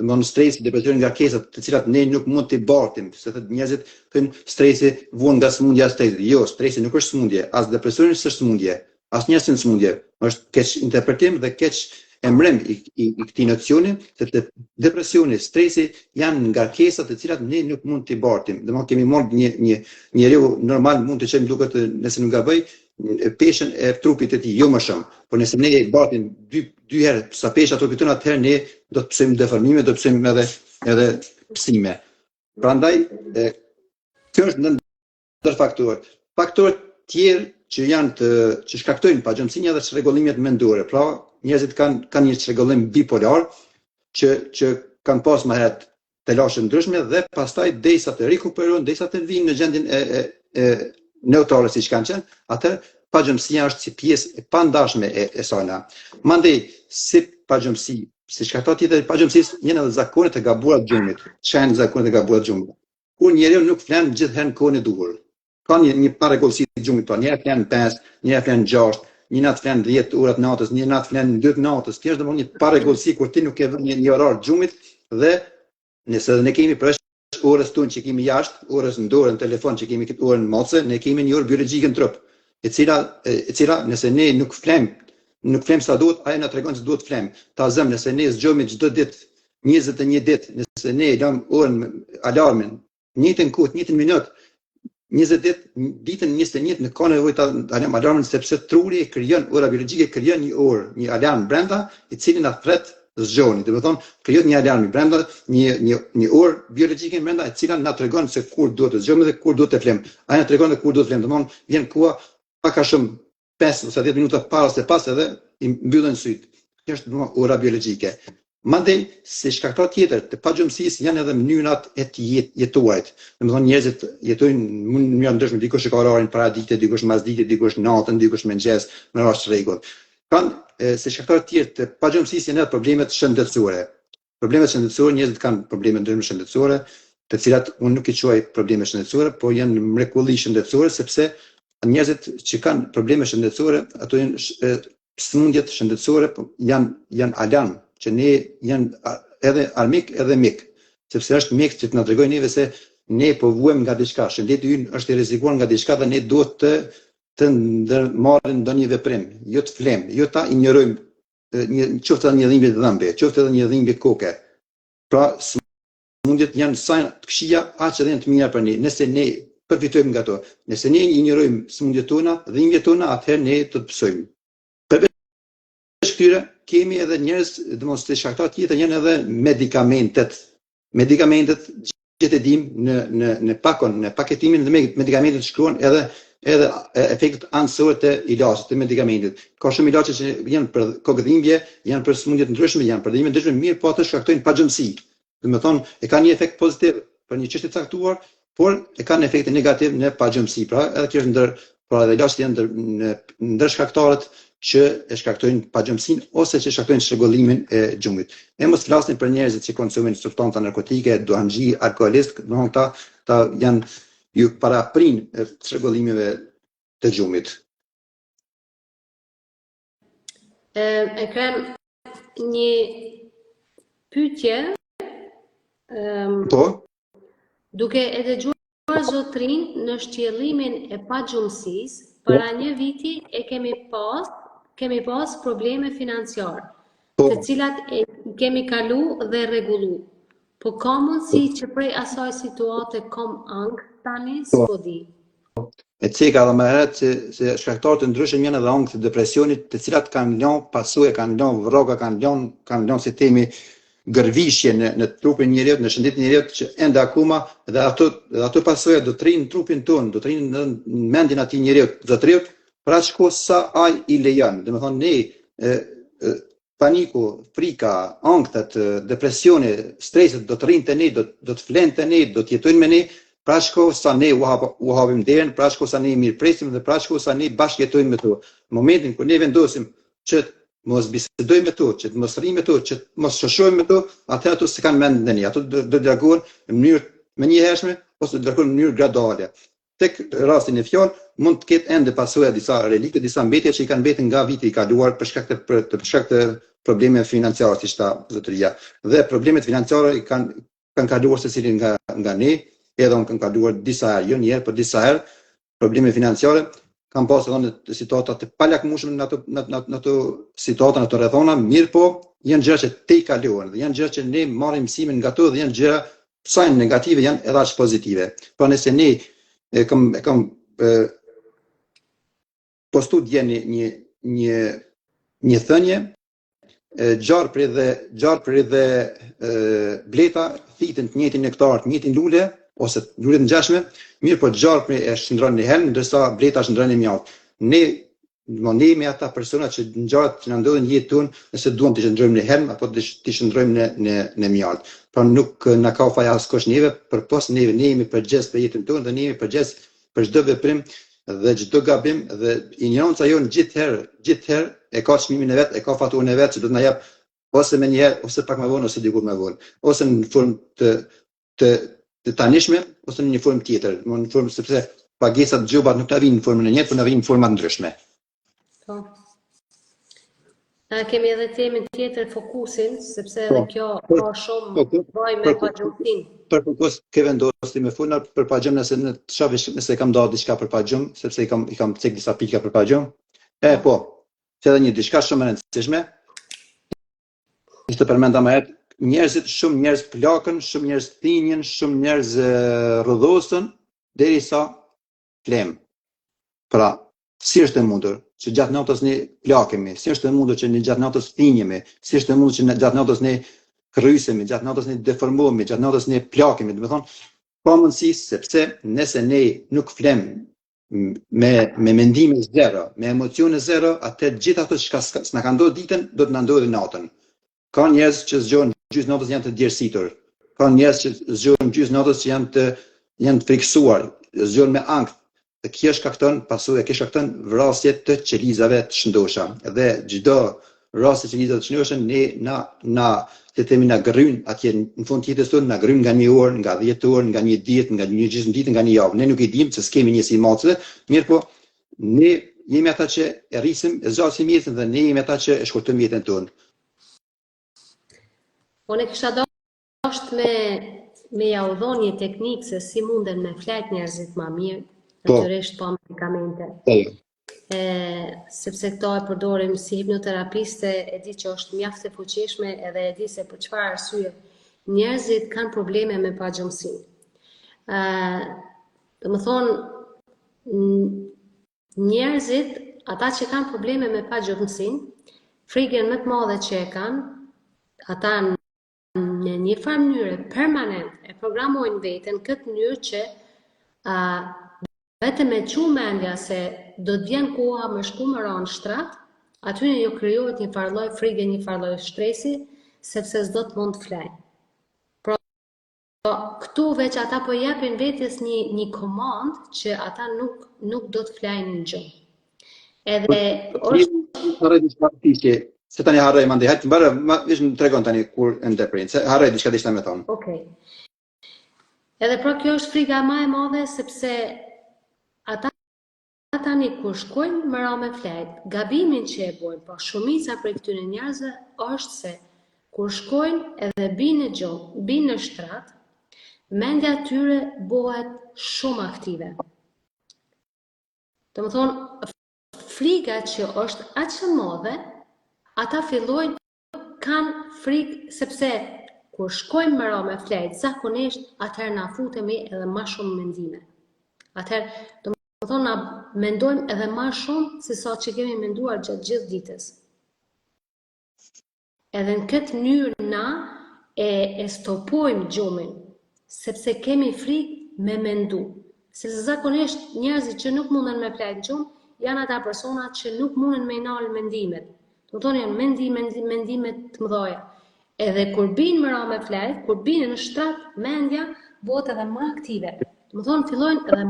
Speaker 3: domthonë stresi, depresioni, ngarkesat, të cilat ne nuk mund t'i bartim, se thotë njerëzit thonë stresi vuan nga sëmundja e stresit. Jo, stresi nuk është sëmundje, as depresioni s'është sëmundje, asnjë s'është sëmundje. Është keq interpretim dhe keq emrim i këtij nocioni, sepse depresioni, stresi janë ngarkesa të cilat ne nuk mund t'i bartim. Domthonë kemi marrë një njeriu normal mund të çojmë duket nëse nuk gaboj peshën e trupit të tij, jo më shumë. Por nëse ne e bartim dy herë sa pesha trupit tonë, atëherë ne do të psojmë deformime, do të psojmë edhe psime. Prandaj kjo është ndër faktorët. Faktorët tjerë që shkaktojnë pagjumësinë dhe çrregullimet mendore. Pra, njerëzit kanë një çrregullim bipolar që kanë pas më herët të lashë ndryshme dhe pastaj derisa të rikuperojnë, derisa të vinë në gjendjen e neutrale siç kanë qenë, atë pagjumësia është si pjesë e pandashme e saj. Mandej si pagjumësi, si shkaktar tjetër pagjumësisë janë edhe zakonet e gabuara të gjumit. Çfarë janë zakonet e gabuara të gjumit? Kur njeriu nuk flan gjithherë kohën e duhur. Ka një parregullsi të gjumit, po njëra flan 5, njëra flan 6, një natë flan 10 ora të natës, një natë flan 2 natës. Kjo është domosdoshmë një parregullsi kur ti nuk e vën një orar të gjumit dhe nëse ne kemi për orës tonë që kemi jashtë, orës në dorë, në telefon që kemi këtë orën në moce, ne kemi një orë biologjike në trup, e cila nëse ne nuk flem nuk flem sa duhet, ai na tregon se duhet flem. Ta zëm nëse ne zgjohemi çdo ditë 21 ditë, nëse ne lëm orën alarmin, njëjtën kohë, njëjtën minutë, 20 ditë, ditën 21 në ka nevojë ta alëm alarmin sepse truri krijon, ora biologjike krijon një orë, një alarm brenda, i cili na thret zgjoheni. Do të thonë, krijohet një alarm brenda, një orë biologjike brenda, e cila na tregon se kur duhet të zgjohemi dhe kur duhet të flem. Ai na tregon se kur duhet të flem. Do të thonë, vjen koha pak a shumë 5 ose 10 minuta para se pas edhe i mbyllen syt. Kjo është ora biologjike. Mandej, se shkaktar tjetër të pagjumësisë janë edhe mënyrat e të jetuarit. Domethënë njerëzit jetojnë në mënyra ndryshme, dikush e ka orarin paradite, dikush masdite, dikush natën, dikush mëngjes, në rast rregull. Kanë se shkaktar tjetër të pagjumësisë janë edhe problemet shëndetësore. Problemet shëndetësore, njerëzit kanë probleme ndryshme shëndetësore, të cilat unë nuk i quaj probleme shëndetësore, por janë mrekulli shëndetësore sepse njerëzit që kanë probleme shëndetësore, ato janë sëmundjet shëndetësore janë alarm që ne janë edhe armik edhe mik, sepse është mik që të na tregojë neve se ne po vuajmë nga diçka, shëndeti ynë është i rrezikuar nga diçka dhe ne duhet të marrim ndonjë veprim, jo të flem, jo ta injorojmë qoftë edhe një dhimbje të dhëmbe, qoftë edhe një dhimbje koke. Pra sëmundjet janë sa të këqija, aq edhe të mira për ne. Nëse ne përfitojmë nga to, nëse ne injorojmë sëmundjet tona, dhimbjet tona, atëherë ne do të psojmë. Përveç këtyre kemi edhe njerëz, domosdoshmë të shkaktar tjetër janë edhe medikamentet. Medikamentet që të dim në pakon, në paketimin e medikamentet shkruan edhe efektet anësore të ilaçit, të medikamentit. Ka shumë ilaçe që janë për kokëdhimbje, janë për sëmundje të ndryshme, janë për dhimbje të ndryshme, mirë po ato shkaktojnë pagjumësi. Do të thonë, e kanë një efekt pozitiv për një çështje të caktuar, por e kanë efekte negativ në pagjumësi. Pra, edhe kjo është edhe ilaçet janë ndër shkaktarët që e shkaktojnë pagjumësinë ose që shkaktojnë çrregullimin e gjumit. Ne mos flasim për njerëzit që konsumojnë substanca narkotike, duhanxhi, alkoolistë, domethënë ta janë ju paraprin çrregullimeve të gjumit.
Speaker 1: E kam një pyetje.
Speaker 3: Po?
Speaker 1: Duke e dëgjuar zotrin në shtjellimin e pagjumësisë, para një viti e kemi pas probleme financiare, të cilat e kemi kalu dhe rregullu. Po ka mundësi që prej asaj situate kom angë tani s'po di.
Speaker 3: E ceka dhe më herët se shkaktarë të ndryshëm janë edhe angë të depresionit, të cilat kanë lënë pasojë, kanë lënë vroga, kanë lënë si themi gërvishje në trupin e njeriut, në shëndetin e njeriut që ende akoma dhe ato pasojë do të rrinë trupin tonë, do të rrinë në mendjen e atij njeriut zotëriut, për aq kohë sa ai i lejon. Domethënë ne paniku, frika, anktat, depresioni, streset do të rrinë te ne, do të flenë te ne, do të jetojnë me ne, për aq kohë sa ne u hapim derën, për aq kohë sa ne mirëpresim dhe për aq kohë sa ne bashkë jetojmë me to. Në momentin kur ne vendosim që mos bisedojmë me to, që të mos rrimë me to, që të mos shoshojmë me to, atëherë ato s'kan mend ndonjë. Ato do të largohen në mënyrë menjëhershme ose do të largohen në mënyrë graduale. Tek rastin e fjalë mund të ketë ende pasojë disa relikte, disa mbetje që i kanë mbetur nga viti i kaluar për shkak të problemeve financiare, siç tha zotëria. Dhe problemet financiare i kanë kaluar secili nga ne, edhe unë kanë kaluar disa herë, jo një herë, por disa herë probleme financiare. Kam pasur edhe në situata të palakmueshme në ato situata, në ato rrethona, mirë po janë gjëra që te i kaluan dhe janë gjëra që ne marrim mësimin nga to dhe janë gjëra sa janë negative janë edhe aq pozitive. Pra nëse ne kam postu dje një thënie, gjarë për dhe bleta thitën të njëjtin nektar, të njëjtin lule ose lule të ngjashme, mirë po gjarpri e shndron në helm, ndërsa bleta shndron në mjalt. Ne me ata persona që ngjarët që na ndodhin në jetën tonë, nëse duam të shndrojmë në helm apo të shndrojmë në mjalt. Pra nuk na ka faja askush neve, përpos neve ne jemi përgjegjës për jetën tonë dhe ne jemi përgjegjës për çdo veprim dhe çdo gabim dhe ignoranca jonë gjithherë e ka çmimin e vet, e ka faturën e vet që do të na jap ose më një herë ose pak më vonë ose dikur më vonë, ose në formë të tanishme ose në një formë tjetër, në formë sepse pagesat gjobat nuk na vinë në formën e njëjtë, por na vinë në forma ndryshme.
Speaker 1: Po. Kemi edhe temën tjetër, fokusin, sepse edhe kjo ka shumë bëj me pagjumësinë.
Speaker 3: Për fokus ke vendosur me funa për pagjum nëse kam dalë diçka për pagjum, sepse i kam cek disa pika për pagjum. Po. që edhe një diçka shumë e rëndësishme, ishte përmenda më herët, shumë njerëz plakën, shumë njerëz thinjen, shumë njerëz rrëdhosën, derisa flem. Pra, si është e mundur që gjatë natës ne plakemi, si është e mundur që ne gjatë natës thinjemi, si është e mundur që gjatë natës ne krysemi, gjatë natës ne deformohemi, gjatë natës ne plakemi, do të thonë, ka mundësi sepse nëse ne nuk flem me mendime zero, me emocione zero, atë gjithë ato që s'na ka ndodhur ditën, do të na ndodhin natën. Ka njerëz që zgjohen gjysmë natës janë të djersitur. Ka njerëz që zgjohen gjysmë natës që janë të friksuar, zgjohen me ankth. Dhe kjo shkakton, pasojë kjo shkakton vrasje të qelizave të shëndosha. Dhe çdo vrasje të qelizave të shëndosha le të themi na gryn atje në fund të jetës tonë, na gryn nga 1 orë, nga 10 orë, nga 1 ditë, nga 1 gjysmë nga 1 javë. Ne nuk i dimë se s'kemi një si macëve, mirë po ne jemi ata që e rrisim, e zgjasim jetën dhe ne jemi ata që e shkurtojmë jetën tonë.
Speaker 1: Unë kisha dashur me ja u dhënë një teknikë se si munden me flet njerëzit më mirë, natyrisht pa medikamente. Sepse këto e përdorim si hipnoterapiste, e di që është mjaft e fuqishme edhe e di se për çfarë arsye njerëzit kanë probleme me pagjumsinë. Domethënë njerëzit, ata që kanë probleme me pagjumsinë, frikën më të madhe që e kanë, ata në një farë mënyrë permanent e programojnë veten këtë mënyrë që vetëm me çu mendja se do të vjen koha më shku më ranë shtrat, aty ju krijohet një farë lloj frike, një farë lloj stresi, sepse s'do të mund të flejnë. Pra, këtu veç ata po japin vetes një komandë që ata nuk do të flejnë në gjë. Edhe
Speaker 3: është se tani harroj mandi, hajtë mbara, veç më tregon tani kur e ndeprin, se harroj diçka dishta me thonë.
Speaker 1: Okej. Edhe pra kjo është frika më e madhe sepse ata tani kur shkojnë më ra me flet, gabimin që e bojnë, po shumica prej këtyre njerëzve është se kur shkojnë edhe binë në shtrat, mendja tyre bëhet shumë aktive. Domethënë, frika që është aq e madhe, ata fillojnë kanë frikë sepse kur shkojnë më ra me flet, zakonisht atëherë na futemi edhe më shumë mendime. Atëherë, domethënë na mendojmë edhe më shumë se sa që kemi menduar gjatë gjithë ditës. Edhe në këtë mënyrë na e stopojmë gjumin, sepse kemi frikë me mendu. Sepse zakonisht njerëzit që nuk munden me flet gjumë janë ata persona që nuk munden me nalë mendimet. Domethënë janë mendime të mëdha. Edhe kur binë më ra me flet, kur binë në shtrat, mendja bëhet edhe më aktive. Domethënë fillojnë edhe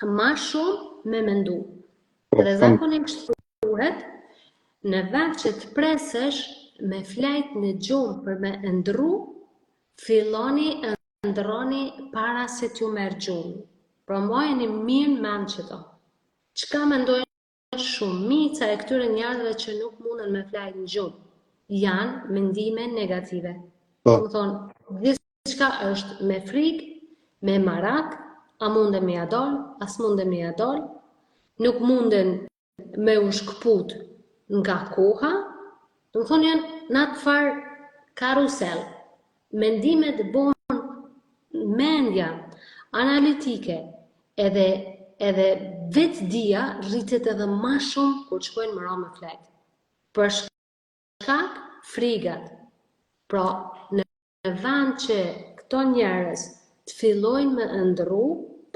Speaker 1: më shumë me mendu. Dhe zakonisht thuhet, në vend që të presesh me flet në gjumë për me ndru, filloni ndroni para se t'ju merr gjumë. Pra mbajeni mirë mend çdo. Çka mendojnë shumica e këtyre njerëzve që nuk munden me flet në gjumë? Janë mendime negative. Domethënë, diçka është me frikë, me marak, a munden me ja dal, as munden me ja dal, nuk munden me u shkput nga koha, domethënë janë në atë farë karusel. Mendimet bëhen mendja analitike edhe vetdia rritet edhe më shumë kur shkojnë më ra me flet. Për shkak frigat. Pra, në vend që këto njerëz të fillojnë me ndru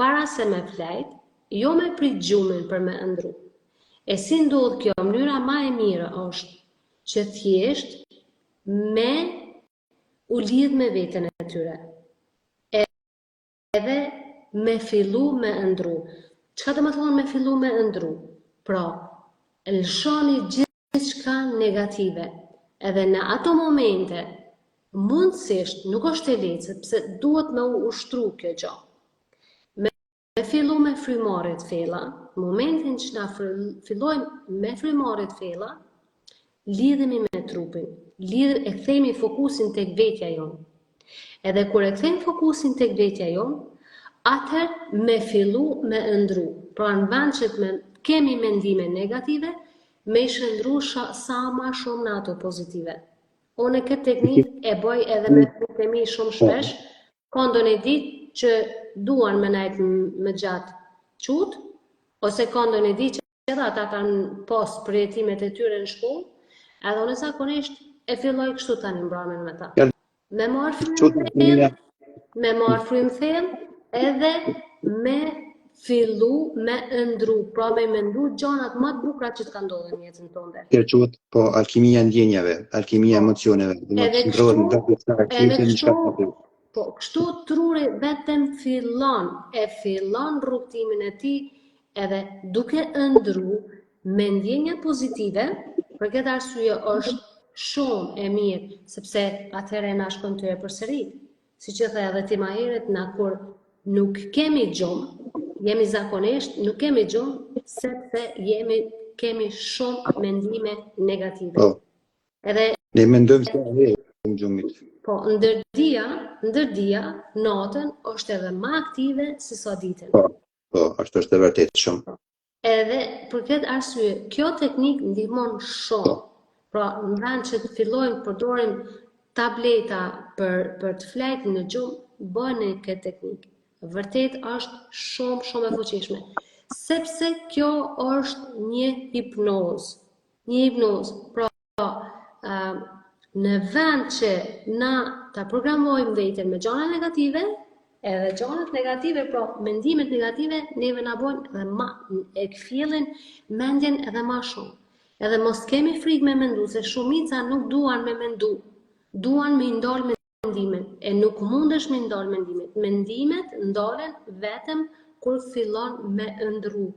Speaker 1: para se me flet, jo me prit gjumin për me ndru. E si ndodh kjo, mënyra më e mirë është që thjesht me u lidh me veten e tyre. Edhe me fillu me ndru. Çka do të thonë me fillu me ndru? Pra, lëshoni gjithçka negative. Edhe në ato momente, mundësisht nuk është e lehtë, sepse duhet me ushtru kjo gjë. Me fillu me frymarrjet fella, në momentin që na fillojmë me frymarrjet fella, lidhemi me trupin, e kthejmë fokusin tek vetja jonë. Edhe kur e kthejmë fokusin tek vetja jonë, atëherë me fillu me ndru. Pra në vend që kemi mendime negative, me i shëndru sa ma shumë në ato pozitive. Unë këtë teknik e bëj edhe me fëmi shumë shpesh, këndon e ditë që duan me najtë më gjatë qutë, ose këndon e ditë që edhe ata kanë pas përjetimet e tyre në shkollë, edhe unë zakonisht e filloj kështu tani mbramen me ta. Me marë frymë thellë, edhe me fillu me ndru, pra me mendu gjanat më të bukura që të ka ndodhur në jetën tonë.
Speaker 3: Kjo quhet po alkimia e ndjenjave, alkimia e emocioneve.
Speaker 1: Po kështu truri vetëm fillon rrugtimin e tij, edhe duke ndru me ndjenja pozitive, për këtë arsye është shumë e mirë, sepse atëherë na shkon tyre përsëri. Siç e the edhe ti më herët, na kur nuk kemi gjumë, jemi zakonisht, nuk kemi gjumë, sepse kemi shumë mendime negative. Edhe
Speaker 3: ne mendojmë se e gjumit.
Speaker 1: Po, ndërdia, natën është edhe më aktive se sa ditën.
Speaker 3: Po, ashtu është e vërtetë shumë.
Speaker 1: Edhe për këtë arsye, kjo teknik ndihmon shumë. Pra, në vend që të fillojmë përdorim tableta për të flajtur në gjumë, bëni këtë teknik. Vërtet është shumë e fuqishme. Sepse kjo është një hipnozë. Pra, në vend që na ta programojmë veten me gjëra negative, edhe gjërat negative, pra mendimet negative, neve na bojnë edhe e kfillin mendjen edhe më shumë. Edhe mos kemi frikë me mendu, se shumica nuk duan me mendu, duan me ndal mendimet, e nuk mundesh me ndal mendimet. Mendimet ndalen vetëm kur fillon me ndru.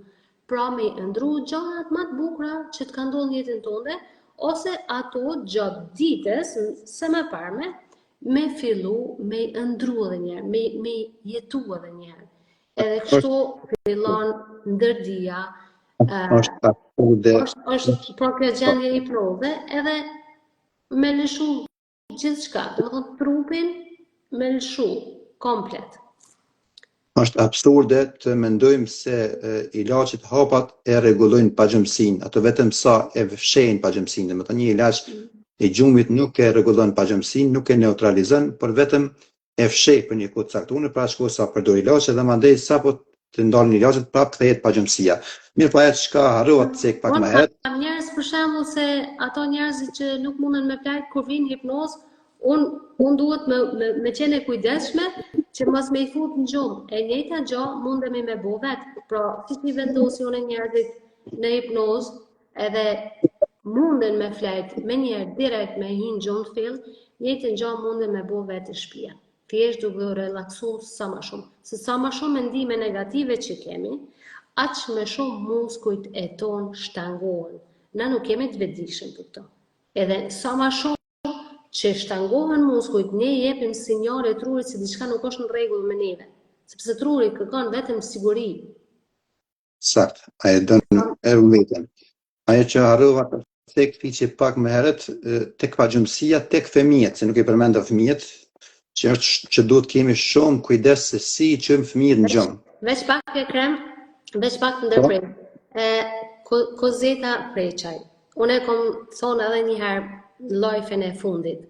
Speaker 1: Pra me ndru gjërat më të bukura që të kanë ndodhur në jetën tonë, ose ato gjatë ditës, se më parme, me fillu me ndru edhe njerë, me jetu edhe njerë. Edhe kështu fillon ndërdia, është pra kjo gjendje hipnoze, edhe me lëshu gjithçka, do të thotë trupin me lëshu komplet.
Speaker 3: Është absurde të mendojmë se ilaçet hapat e rregullojnë pagjëmsinë, ato vetëm sa e fshehin pagjëmsinë. Domethënë një ilaç i gjumit nuk e rregullon pagjëmsinë, nuk e neutralizon, por vetëm e fsheh për një kohë të caktuar, pra shko sa përdor ilaçe dhe mandej sapo të ndalin ilaçet prapë kthehet pagjëmsia. Mirë, po ajo çka harrohet se pak më herët.
Speaker 1: Kam njerëz për shembull se ato njerëzit që nuk munden me plak kur vin hipnoz, unë duhet me qenë e kujdesshme që mos me i fut në gjumë. E njëjta gjë mundemi me bo vetë. Pra, siç i vendosi unë njerëzit në hipnoz, edhe munden me flajt me njerë direkt me hinë gjumë të fill, njëjtën gjë munden me bo vetë në shtëpi. Thjesht duke u relaksu sa më shumë. Se sa më shumë mendime negative që kemi, aq më shumë muskujt e ton shtangohen. Na nuk kemi të vetëdijshëm për këto. Edhe sa më shumë që shtangohen muskujt, ne jepim sinjale trurit se diçka nuk është në rregull me neve, sepse truri kërkon vetëm siguri.
Speaker 3: Sakt, ai don vetën. Ajo që harrova tek fiqe pak më herët, tek pagjëmsia, tek fëmijët, se nuk e përmenda fëmijët, që duhet kemi shumë kujdes se si i çojmë fëmijët në gjumë.
Speaker 1: Veç pak e krem, veç pak ndërprim. Kozeta preçaj. Unë e kom thonë edhe një herë lajfen e fundit.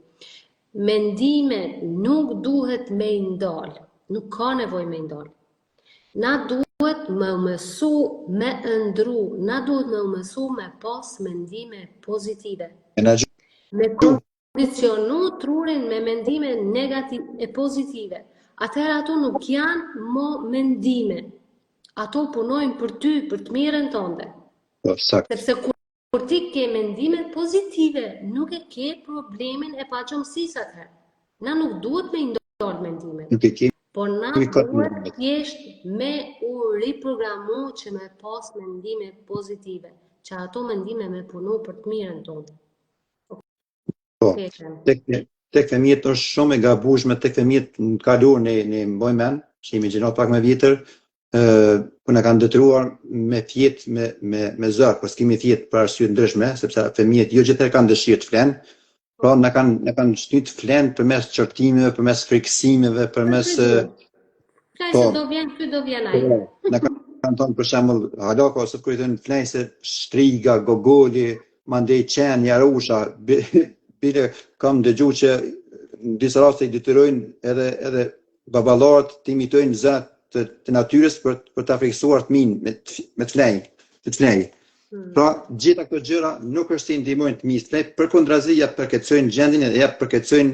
Speaker 1: Mendimet nuk duhet me ndal, nuk ka nevojë me ndal. Na duhet me mësu me ndru, na duhet me mësu me pas mendime pozitive. Me kondicionu trurin me mendime negative e pozitive. Atëherë ato nuk janë mo mendime. Ato punojnë për ty, për të mirën tënde. Sepse kur ti ke mendime pozitive, nuk e ke problemin e pagjëmsisë atëherë. Na nuk duhet me ndal mendimet. Por na duhet thjesht me u riprogramu që me pas mendime pozitive, që ato mendime me punu për të mirën tonë.
Speaker 3: Po, tek fëmijët është shumë e gabueshme, tek fëmijët në kaluar ne mbojmë mend, që jemi gjinot pak më vjetër, po na kanë detyruar me fjet me zor, po s'kemi fjet për arsye ndryshme, sepse fëmijët jo gjithë kanë dëshirë të flenë, po na kanë shtyt të flenë përmes çortimeve, përmes frikësimeve, përmes
Speaker 1: Ka se do vjen ty, do vjen ai.
Speaker 3: kanë thonë për shembull halaka ose kur i thënë flense, shtriga, gogoli, mandej qen, jarusha, bile kam dëgjuar që në disa raste i detyrojnë edhe baballarët të imitojnë zënat të natyrës për ta friksuar fëmin me të flej. Pra, gjitha këto gjëra nuk është se i ndihmojnë të fëmijës flej, përkundrazi ja përkeqësojnë gjendjen dhe ja përkeqësojnë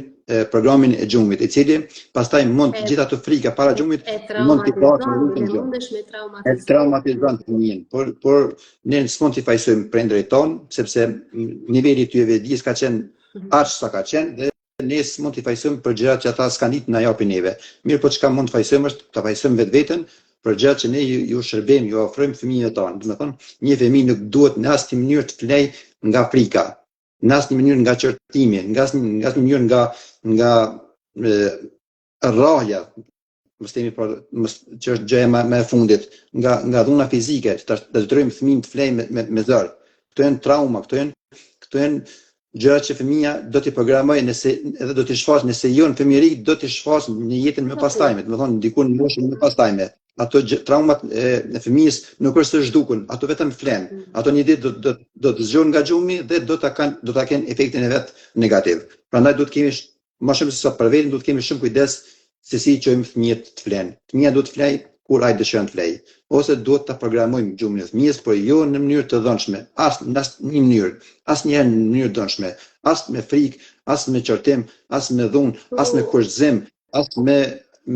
Speaker 3: programin e gjumit, i cili pastaj mund gjitha ato frika para gjumit mund t'i pasë e traumatizon fëmijën. Por ne s'mund t'i fajsojmë prindërit tonë, sepse niveli i tyre vetëdijës ka qenë aq sa ka qenë dhe ne s'mund t'i fajsojmë për gjërat që ata s'kan ditë na japin neve. Mirë, po çka mund të fajsojmë është ta fajsojmë vetveten për gjërat që ne ju shërbejmë, ju ofrojmë fëmijëve tonë. Do të thonë, një fëmijë nuk duhet në asnjë mënyrë të flej nga frika, në asnjë mënyrë nga qortimi, nga asnjë mënyrë nga rrahja, që është gjëja më e fundit, nga dhuna fizike, të detyrojmë fëmijën të flejë me zor. Këto janë trauma, këto janë gjërat që fëmia do t'i programojë edhe do t'i shfaqë nëse jo në fëmijëri, do t'i shfaqë në jetën më pastajme, do të thonë diku në moshën më pastajme. Ato traumat e fëmijës nuk është së zhdukun, ato vetëm flen. Ato një ditë do të zgjohen nga gjumi dhe do ta kenë efektin e vet negativ. Prandaj duhet kemi më shumë se sa për vetëm duhet kemi shumë kujdes se si çojmë fëmijët të flenë. Fëmia duhet të flej kur ai dëshiron të flej, ose duhet ta programojmë gjumin e fëmijës, por jo në mënyrë të dhënshme, as në një mënyrë, asnjëherë në mënyrë dhënshme, as me frikë, as me qortim, as me dhunë, as me kurthzim, as me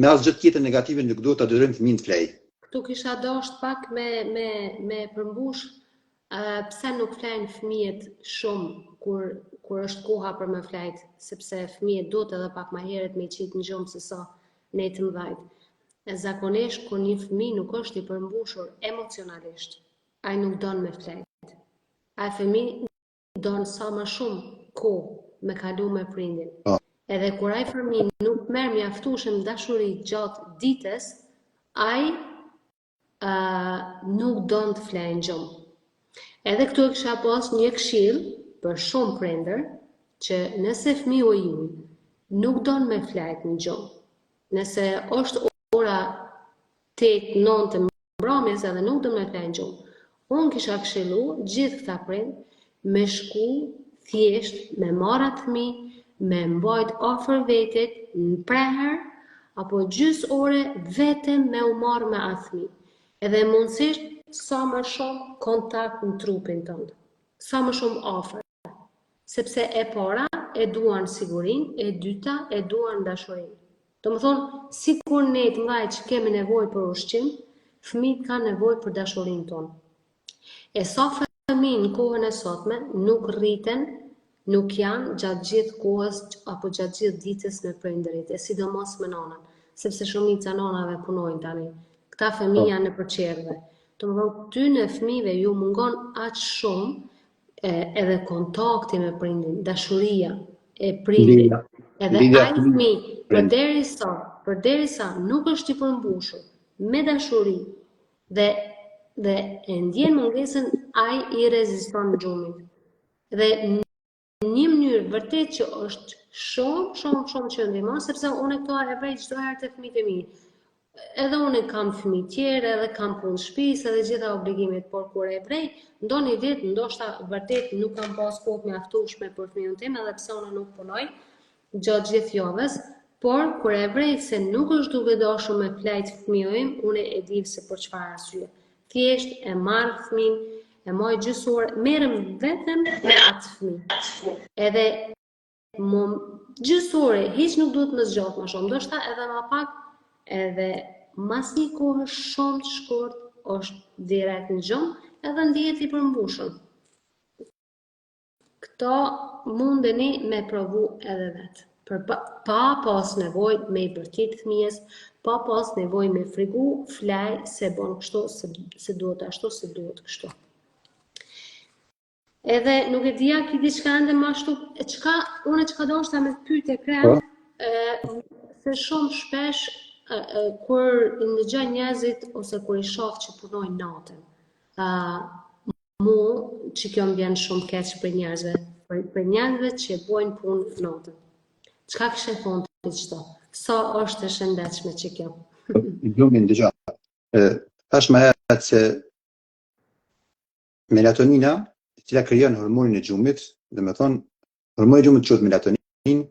Speaker 3: asgjë tjetër negative nuk duhet ta detyrojmë fëmijën të flej.
Speaker 1: Ktu kisha dashur pak me përmbush pse nuk flen fëmijët shumë kur është koha për me flejt, sepse fëmijët duhet edhe pak më herët me qit në gjumë se sa ne të mëdhajt. Zakonisht kur një fëmijë nuk është i përmbushur emocionalisht, ai nuk don me flejt. Ai fëmijë don sa më shumë kohë me kalu me prindin. Edhe kur ai fëmijë nuk merr mjaftueshëm dashuri gjatë ditës, ai nuk don të flejë në gjumë. Edhe këtu e kisha pas një këshill për shumë prindër, që nëse fëmiu i juaj nuk don me flejt në gjumë, nëse është ora 8-9 të mbrëmjes edhe nuk don me flejt në gjumë, unë kisha këshillu gjithë këta prind me shku thjesht me marrë atë fëmijë, me mbajt afër vetit në preher apo gjys ore vetëm me u marrë me atë fëmijë. Edhe mundësisht sa më shumë kontakt në trupin tënd, sa më shumë afër. Sepse e para e duan sigurinë, e dyta e duan dashurinë. Domethënë, sikur ne të ngaj që kemi nevojë për ushqim, fëmijët kanë nevojë për dashurinë tonë. E sa fëmijë në kohën e sotme nuk rriten, nuk janë gjatë gjithë kohës apo gjatë gjithë ditës me prindërit, e sidomos me nanën, sepse shumica nanave punojnë tani. Këta fëmijë janë nëpër qerrë. Domethënë, ty në fëmijëve ju mungon aq shumë edhe kontakti me prindin, dashuria e prindit. Edhe ai fëmijë, përderisa nuk është i përmbushur me dashuri dhe e ndjen mungesën, ai i reziston gjumit. Dhe një mënyrë vërtet që është shumë që ndihmon, sepse unë këto e bëj çdo herë te fëmijët e mi. Edhe unë kam fëmijë tjerë, edhe kam punë shtëpisë, edhe gjitha obligimet, por kur e vrej, ndonjë ditë ndoshta vërtet nuk kam pas kohë mjaftueshme për fëmijën tim, edhe pse unë nuk punoj gjatë gjithë javës, por kur e vrej se nuk është duke dashur me flejt fëmijën im, unë e di se për çfarë arsye. Thjesht e marr fëmijën, e moj gjysore, merrem vetëm me atë fëmijë. Edhe gjysore, hiç nuk duhet më zgjat më shumë, ndoshta edhe më pak. Edhe mas një kohë shumë të shkurt është direkt në gjumë edhe ndihet i përmbushur. Këto mundeni me provu edhe vetë. Pa pas nevojë me i bërtit fëmijës, pa pas nevojë me frigu, flaj se bon kështu, se duhet ashtu, se duhet kështu. Edhe nuk e dija ki diçka ende më ashtu, unë çka do është ta me të pyetje krem, se shumë shpesh kur ndëgjoj njerëzit ose kur i shoh që punojnë natën. Mu që kjo më vjen shumë keq për njerëzve, për njerëzve që bojnë punë natën. Çka kishe thonë ti çto? Sa është e shëndetshme që kjo?
Speaker 3: Gjumin dëgjoj. Thash më herët se melatonina, e cila krijon hormonin e gjumit, domethënë hormoni i gjumit quhet melatonin,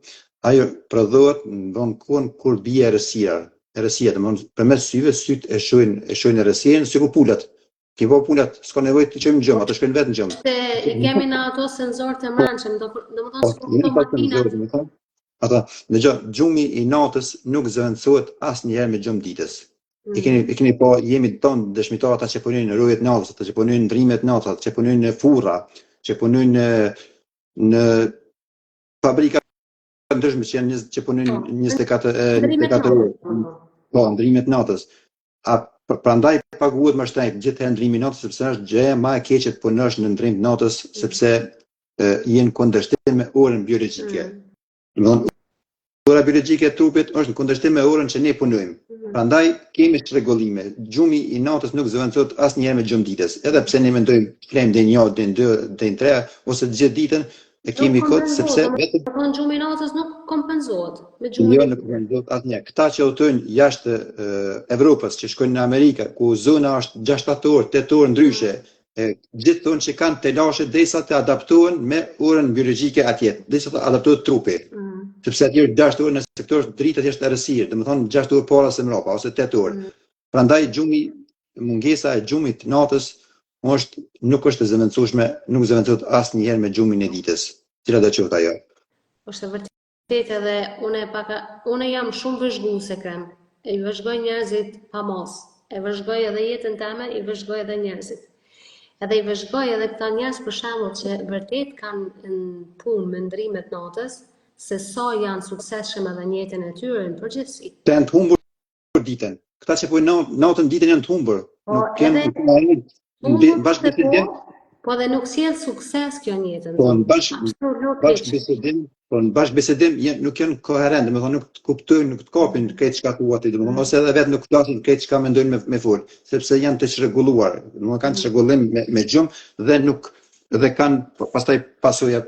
Speaker 3: ajo prodhohet në vonë kohën kur bie errësira. Errësira, domethënë përmes syve, syt e shohin errësirën, sikur pulat. Ti po pulat, s'ka nevojë të çojmë gjum, ato shkojnë vetë në gjum.
Speaker 1: Se i kemi në ato senzor të mbrëmshëm, domethënë sikur makinat.
Speaker 3: Ata, dëgjoj, gjumi i natës nuk zëvendësohet asnjëherë me gjumë ditës. E keni po, jemi tonë dëshmitar ata që punojnë në rrojet natës, ata që punojnë në ndrimet natës, ata që punojnë në furra, që punojnë në fabrika ndryshme që janë që punojnë 24 orë. Po, ndrimet natës. Prandaj paguhet më shtrejt gjithë ndrimi natës, sepse është gjëja më e keqe të punosh në ndrim natës, sepse jenë kundërshtim me orën biologjike. Domethënë, ora biologjike e trupit është në kundërshtim me orën që ne punojmë. Prandaj kemi rregullime. Gjumi i natës nuk zëvendësohet asnjëherë me gjumë ditës. Edhe pse ne mendojmë flem deri 1, deri 2, deri 3 ose gjithë ditën e kemi kod sepse
Speaker 1: vetëm gjumi i natës nuk kompenzohet me gjumin.
Speaker 3: Jo, nuk kompenzohet asnjëherë. Këta që udhtojnë jashtë Evropës, që shkojnë në Amerikë, ku zona është 6 orë, 8 orë ndryshe, gjithë thonë që kanë telashe derisa të adaptohen me orën biologjike atje, derisa të adaptohet trupi. Sepse atje 6 orë në sektor dritë atje është errësirë, domethënë 6 orë para se mbrapa ose 8 orë. Prandaj mungesa e gjumit natës nuk është e zëvendësueshme, nuk zëvendësohet asnjëherë me gjumin e ditës. Cila do të thotë ajo?
Speaker 1: Është vërtet edhe unë jam shumë vëzhguese krem. I vëzhgoj njerëzit pa mos. E vëzhgoj edhe jetën time, i vëzhgoj edhe njerëzit. Edhe i vëzhgoj edhe këta njerëz për shembull që vërtet kanë në punë me ndrimet natës, se sa janë suksesshëm edhe në jetën e tyre në përgjithësi.
Speaker 3: Të janë të humbur ditën. Këta që punojnë natën ditën janë të humbur. Nuk kanë bashkëbisedim.
Speaker 1: Po dhe nuk sjell sukses kjo në jetën.
Speaker 3: Po në bashkëbisedim nuk janë koherent, domethënë nuk kuptojnë, nuk të kapin këtë çka thuat ti, domethënë ose edhe vetë nuk flasin këtë çka mendojnë me fol, sepse janë të çrregulluar, domethënë kanë çrregullim me gjumë dhe kanë pastaj pasoja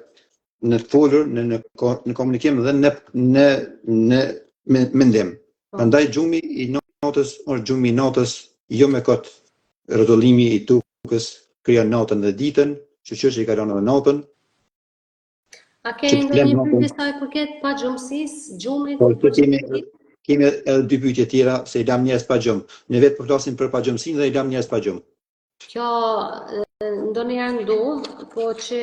Speaker 3: në folur, në komunikim dhe në mendim. Prandaj gjumi i natës është gjumi i natës, jo me kot rrotullimi i tukës, krijon natën dhe ditën, që i ka rënë edhe natën.
Speaker 1: A keni ndonjë pyetje sa i përket pa gjumësisë, gjumit?
Speaker 3: Po kemi edhe 2 pyetje tjera se i lam njerëz pa gjumë. Ne vetë po flasim për pa gjumësinë dhe i lam njerëz pa gjumë.
Speaker 1: Kjo ndonjëherë ndodh, po që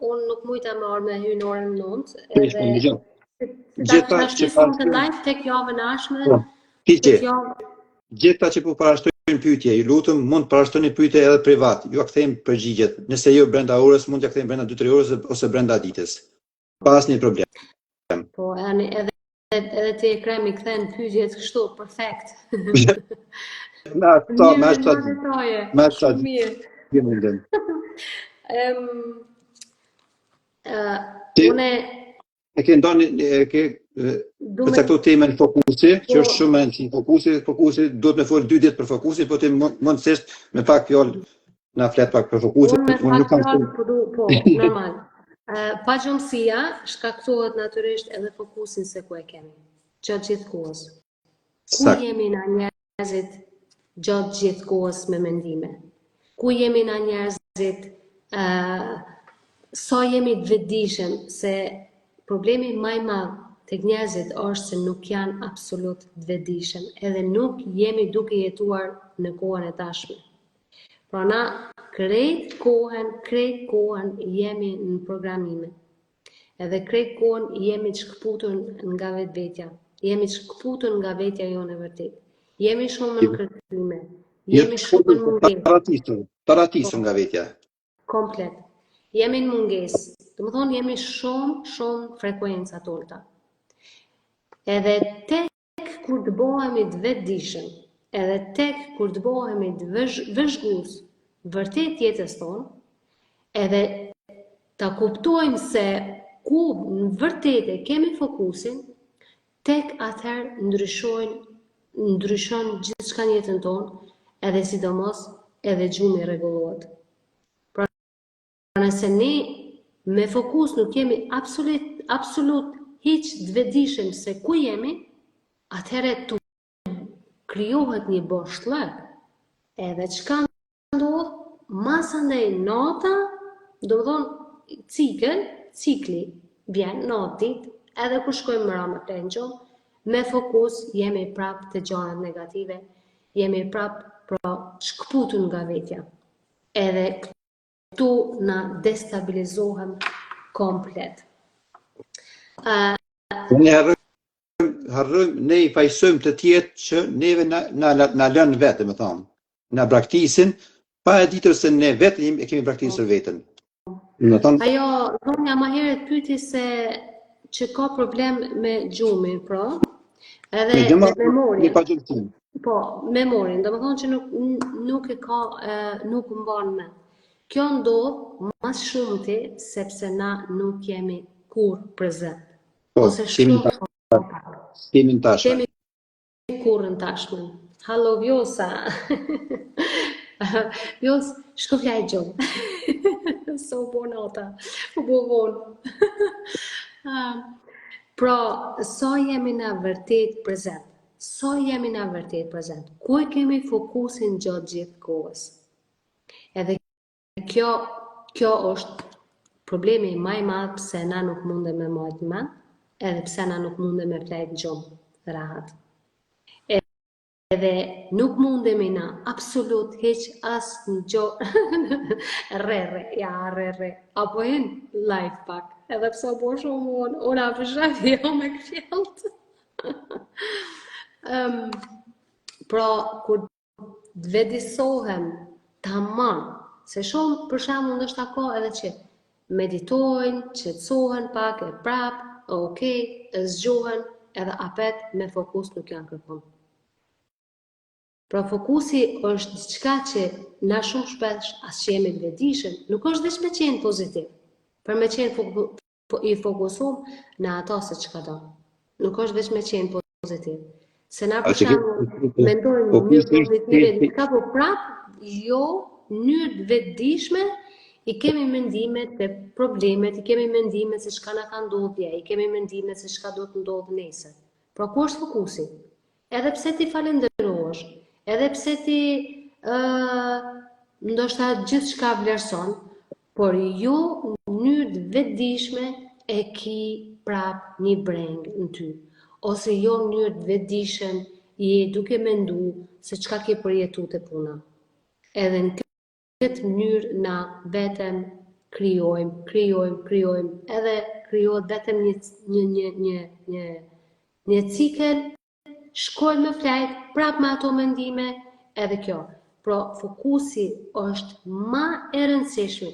Speaker 1: unë nuk mujta marr me hyrë në orën 9. Gjithta që të live tek javën e ardhshme.
Speaker 3: Gjithta që po parashtrojnë pyetje, ju lutem mund të parashtroni pyetje edhe privat. Ju a kthejmë përgjigjet. Nëse jo brenda orës, mund t'ja kthejmë brenda 2-3 orës ose brenda ditës. Pa asnjë problem.
Speaker 1: Po, edhe ti krem i kthen pyetjet kështu perfekt.
Speaker 3: Ma sa mirë. Unë e ke ndonë për këto temën fokusi, që është shumë e rëndësishme. Fokusi duhet me fol 2 ditë për fokusin, po ti mundësisht me pak fjalë na flet pak për fokusin.
Speaker 1: Unë nuk kam po, normal. Pa gjumësia shkaktohet natyrisht edhe fokusin se ku e kemi, gjatë gjithë kohës. Ku jemi na njerëzit gjatë gjithë kohës me mendime? Ku jemi na njerëzit, sa jemi të vetëdijshëm, se problemi më i madh tek njerëzit është se nuk janë absolut të vetëdijshëm, edhe nuk jemi duke jetuar në kohën e tashme. Pra na krejt kohën jemi në programime. Edhe krejt kohën jemi të shkëputur nga vetvetja. Jemi të shkëputur nga vetja jonë e vërtet. Jemi shumë në kërkime. Jemi shumë në mungesë.
Speaker 3: Paratisur nga vetja.
Speaker 1: Komplet. Jemi në mungesë. Domethënë jemi shumë frekuenca të ulta. Edhe tek kur të bëhemi të vetëdijshëm, edhe tek kur të bëhemi të vëzhgues vërtet jetës tonë, edhe ta kuptojmë se ku në vërtet e kemi fokusin, tek atëherë ndryshon gjithçka në jetën tonë, edhe sidomos edhe gjumi rregullohet. Pra nëse ne me fokus nuk jemi absolut hiç të vetëdijshëm se ku jemi, atëherë tu krijohet një boshllëk Edhe çka ndodh, mas andej nata, do të thonë cikli vjen natë ditë, edhe kur shkojmë mëra me plengjo, me fokus jemi prap të gjanat negative, jemi prap shkputur nga vetja. Edhe këtu na destabilizohem komplet.
Speaker 3: Ne harrojmë, ne I fajsojmë të tjetë që neve na lënë vetë, më thonë. Na braktisin, pa e ditur se ne vetë e kemi braktisur vetën.
Speaker 1: Ajo, dhonja ma herët pyti se që ka problem me gjumin, pra, edhe me memorin. Po, memorin, do më thonë që nuk e ka, nuk mban me. Kjo ndodh mas shumëti sepse na nuk jemi kur prezent. Ose shumë
Speaker 3: Kemi në tashme.
Speaker 1: Kemi kur në tashme. Hallo, Vjosa. Vjos, shko flaj gjumë. So bo nota, bo vonë. Pra, sa jemi në vërtet prezent? Sa jemi në vërtet prezent? Ku e kemi fokusin gjatë gjithë kohës? Edhe kjo është problemi më I madh pse na nuk mundem me majtë me, edhe pse na nuk mundem me flajt gjumë rahat. Edhe nuk mundemi na absolut heq as në gjumë re, apo life pak, edhe pse po shumë unë apëshaf jo me kfjelt. Pra, kur vedisohem tamam, se shumë për shembull ndoshta ka edhe që meditojnë, qetësohen pak, e prap, okej, zgjohen, edhe apet me fokus nuk janë kërkon. Pra fokusi është diçka që na shumë shpesh as që jemi të vetëdijshëm, nuk është veç me qenë pozitiv, për me qenë I fokusum në ata se çka do. Nuk është veç me qenë pozitiv. Se na për shembull mendojmë në mënyrë pozitive, diçka po prap, jo në mënyrë të vetëdijshme, I kemi mendimet të problemet, I kemi mendimet se çka na ka ndodhur, I kemi mendimet se çka do të ndodhë nesër. Pra ku është fokusi? Edhe pse ti falenderohesh, edhe pse ti ndoshta gjithçka vlerëson, por jo në mënyrë të vetëdijshme e ki prap një breng në ty. Ose jo në mënyrë të vetëdijshëm je duke mendu se çka ke përjetu të puna. Edhe në këtë mënyrë na vetëm krijojmë, edhe krijohet vetëm një cikël, shkojnë me flajt, prap me ato mendime, edhe kjo. Pra, fokusi është ma e rëndësishme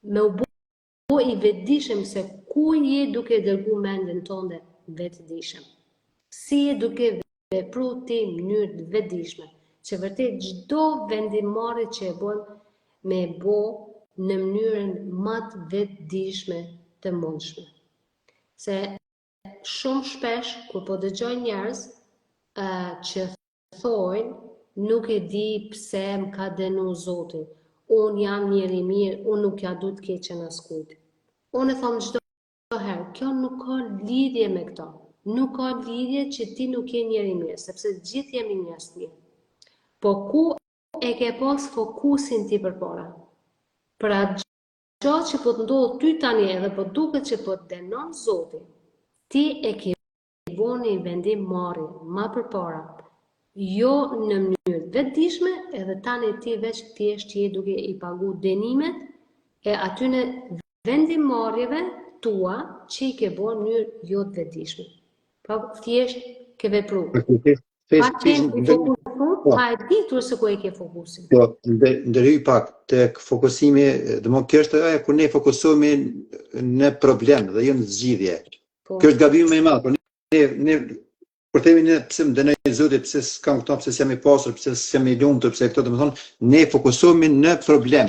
Speaker 1: me u bo I vetëdijshëm se ku je duke dërgu mendin tënde vetëdijshëm. Si je duke vepru ti në mënyrë të vetëdijshme, që vërtet çdo vendimarrje që e bën me bo në mënyrën më të vetëdijshme të mundshme. Se shumë shpesh kur po dëgjoj njerëz që thojnë nuk e di pse më ka dënu Zoti. Unë jam njeri mirë, unë nuk ja du të keqen askujt. Unë e thom çdo herë, kjo nuk ka lidhje me këto. Nuk ka lidhje që ti nuk je njeri mirë, sepse gjithë jemi njerëz mirë. Po ku e ke pas fokusin ti përpara? Për atë gjatë që po të ndodhë ty tani edhe po duket që po të dënon Zoti, ti e ke boni vendim marrje ma përpara. Jo në mënyrë vetëdijshme, edhe tani ti veç thjesht je duke I pagu dënimet e atyne vendimarrjeve tua që I ke bërë në mënyrë jo të vetëdijshme. Pra thjesht ke vepru. Pa qenë I fokusuar, pa e ditur se ku e ke fokusin.
Speaker 3: Po, ndërhyj pak tek fokusimi, domethënë kjo është ajo kur ne fokusohemi në problem dhe jo në zgjidhje. Kjo është gabimi më I madh, por ne kur themi ne pse më dënoi Zoti, pse s'kam këto, pse s'jam I pasur, pse s'jam I lumtur, pse këto, domethënë ne fokusohemi në problem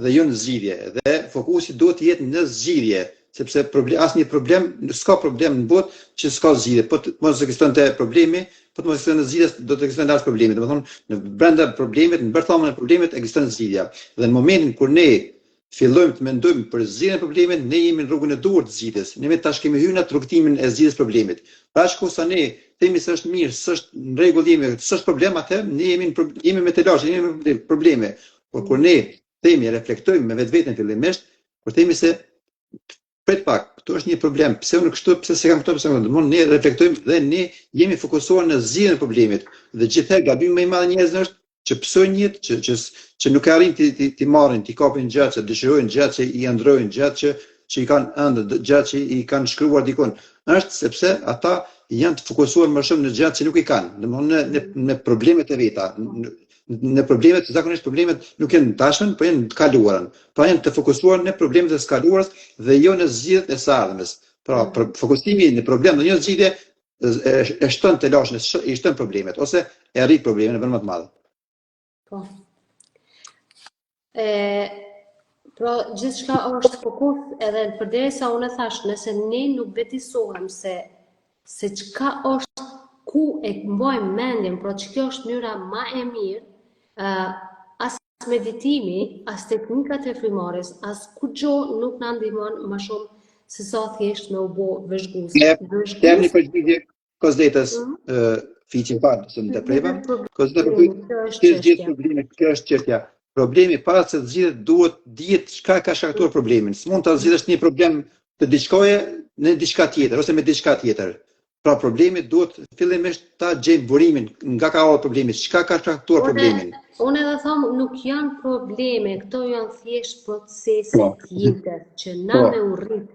Speaker 3: dhe jo në zgjidhje. Dhe fokusi duhet të jetë në zgjidhje, sepse asnjë problem, s'ka problem në botë që s'ka zgjidhje. Po mos ekzistonte problemi, po mos ekzistonte zgjidhja, do të ekzistonte as problemi. Domethënë në brenda problemit, në bërthamën e problemit ekziston zgjidhja. Dhe në momentin kur ne fillojmë të mendojmë për zgjidhjen e problemit, ne jemi në rrugën e duhur të zgjidhjes. Ne tash kemi hyrë në rrugtimin e zgjidhjes problemit. Pra shkosa ne themi se është mirë, s'është në rregull jemi, s'është problem atë, ne jemi me të lashë, jemi me probleme. Por kur ne themi reflektojmë me vetveten fillimisht, kur themi se prit pak, këtu është një problem, pse unë kështu, pse se kam këto, pse kam këto, ne reflektojmë dhe ne jemi fokusuar në zgjidhjen e problemit. Dhe gjithë gabimi më i madh njerëzve është që psojnë jetë, që nuk e arrin ti marrin, ti kapin gjatë, që dëshirojnë gjatë, që i ndrojnë gjatë, që i kanë ëndër, gjatë që i kanë shkruar dikon. Është sepse ata janë të fokusuar më shumë në gjatë që nuk i kanë, domthonë në problemet e veta. Në problemet, zakonisht problemet nuk janë tashmen, por janë të kaluarën. Pra janë të fokusuar në problemet e së kaluarës dhe jo në zgjidhjet e së ardhmes. Pra fokusimi në problem dhe jo në zgjidhje e shton të lashën, i shton problemet ose e rrit problemin e vën më të madh.
Speaker 1: Po. Pra gjithçka është fokus edhe përderisa unë thash, nëse ne nuk betisohem se çka është, ku e mbajmë mendjen, pra që kjo është mënyra më e mirë, as meditimi, as teknikat e frymëmarrjes, as kurrë nuk na ndihmon më shumë se sa thjesht me u bë vëzhgues.
Speaker 3: Termi përgjigje Kozletës fiqin parë, se më të preva, Kozleta kjo është çështja. Problemi para se të zgjidhet duhet dihet çka ka shkaktuar problemin. S'mund ta zgjidhësh një problem të diçkoje në diçka tjetër ose me diçka tjetër. Pra problemi duhet fillimisht ta gjejmë burimin nga ka ardhur problemi, çka ka shkaktuar problemin.
Speaker 1: Unë edhe them nuk janë probleme, këto janë thjesht procese tjetër që na me urrit.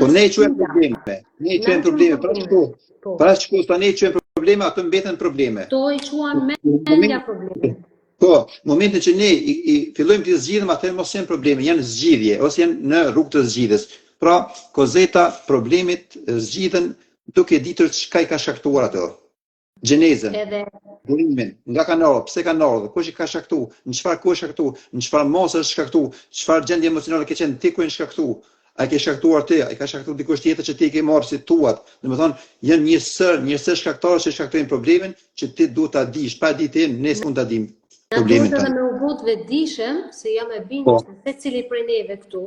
Speaker 3: Po ne quajmë probleme. Ne quajmë probleme, pra shko tani quajmë probleme, ato mbeten probleme.
Speaker 1: To i quajmë mendja probleme.
Speaker 3: Po, momentin që ne i fillojmë të zgjidhim, atëherë mos janë probleme, janë zgjidhje ose janë në rrugë të zgjidhjes. Pra, kozeta problemit zgjidhen duke ditur çka i ka shkaktuar ato. Gjenezën, burimin, nga kanë ardhur, pse kanë ardhur, kush i ka shkaktuar, në çfarë kohë shkaktuar, në çfarë mos është shkaktuar, çfarë gjendje emocionale ke qenë ti ku e shkaktuar. A ke shkaktuar ti, a ka shkaktuar dikush tjetër që ti ke marrë si tuat. Domethënë, janë një sër shkaktarë që shkaktojnë problemin që ti duhet ta dish, pa ditë ne s'mund ta dim.
Speaker 1: Duhet edhe me u bë të vetëdijshëm se jam e bindur se secili prej neve këtu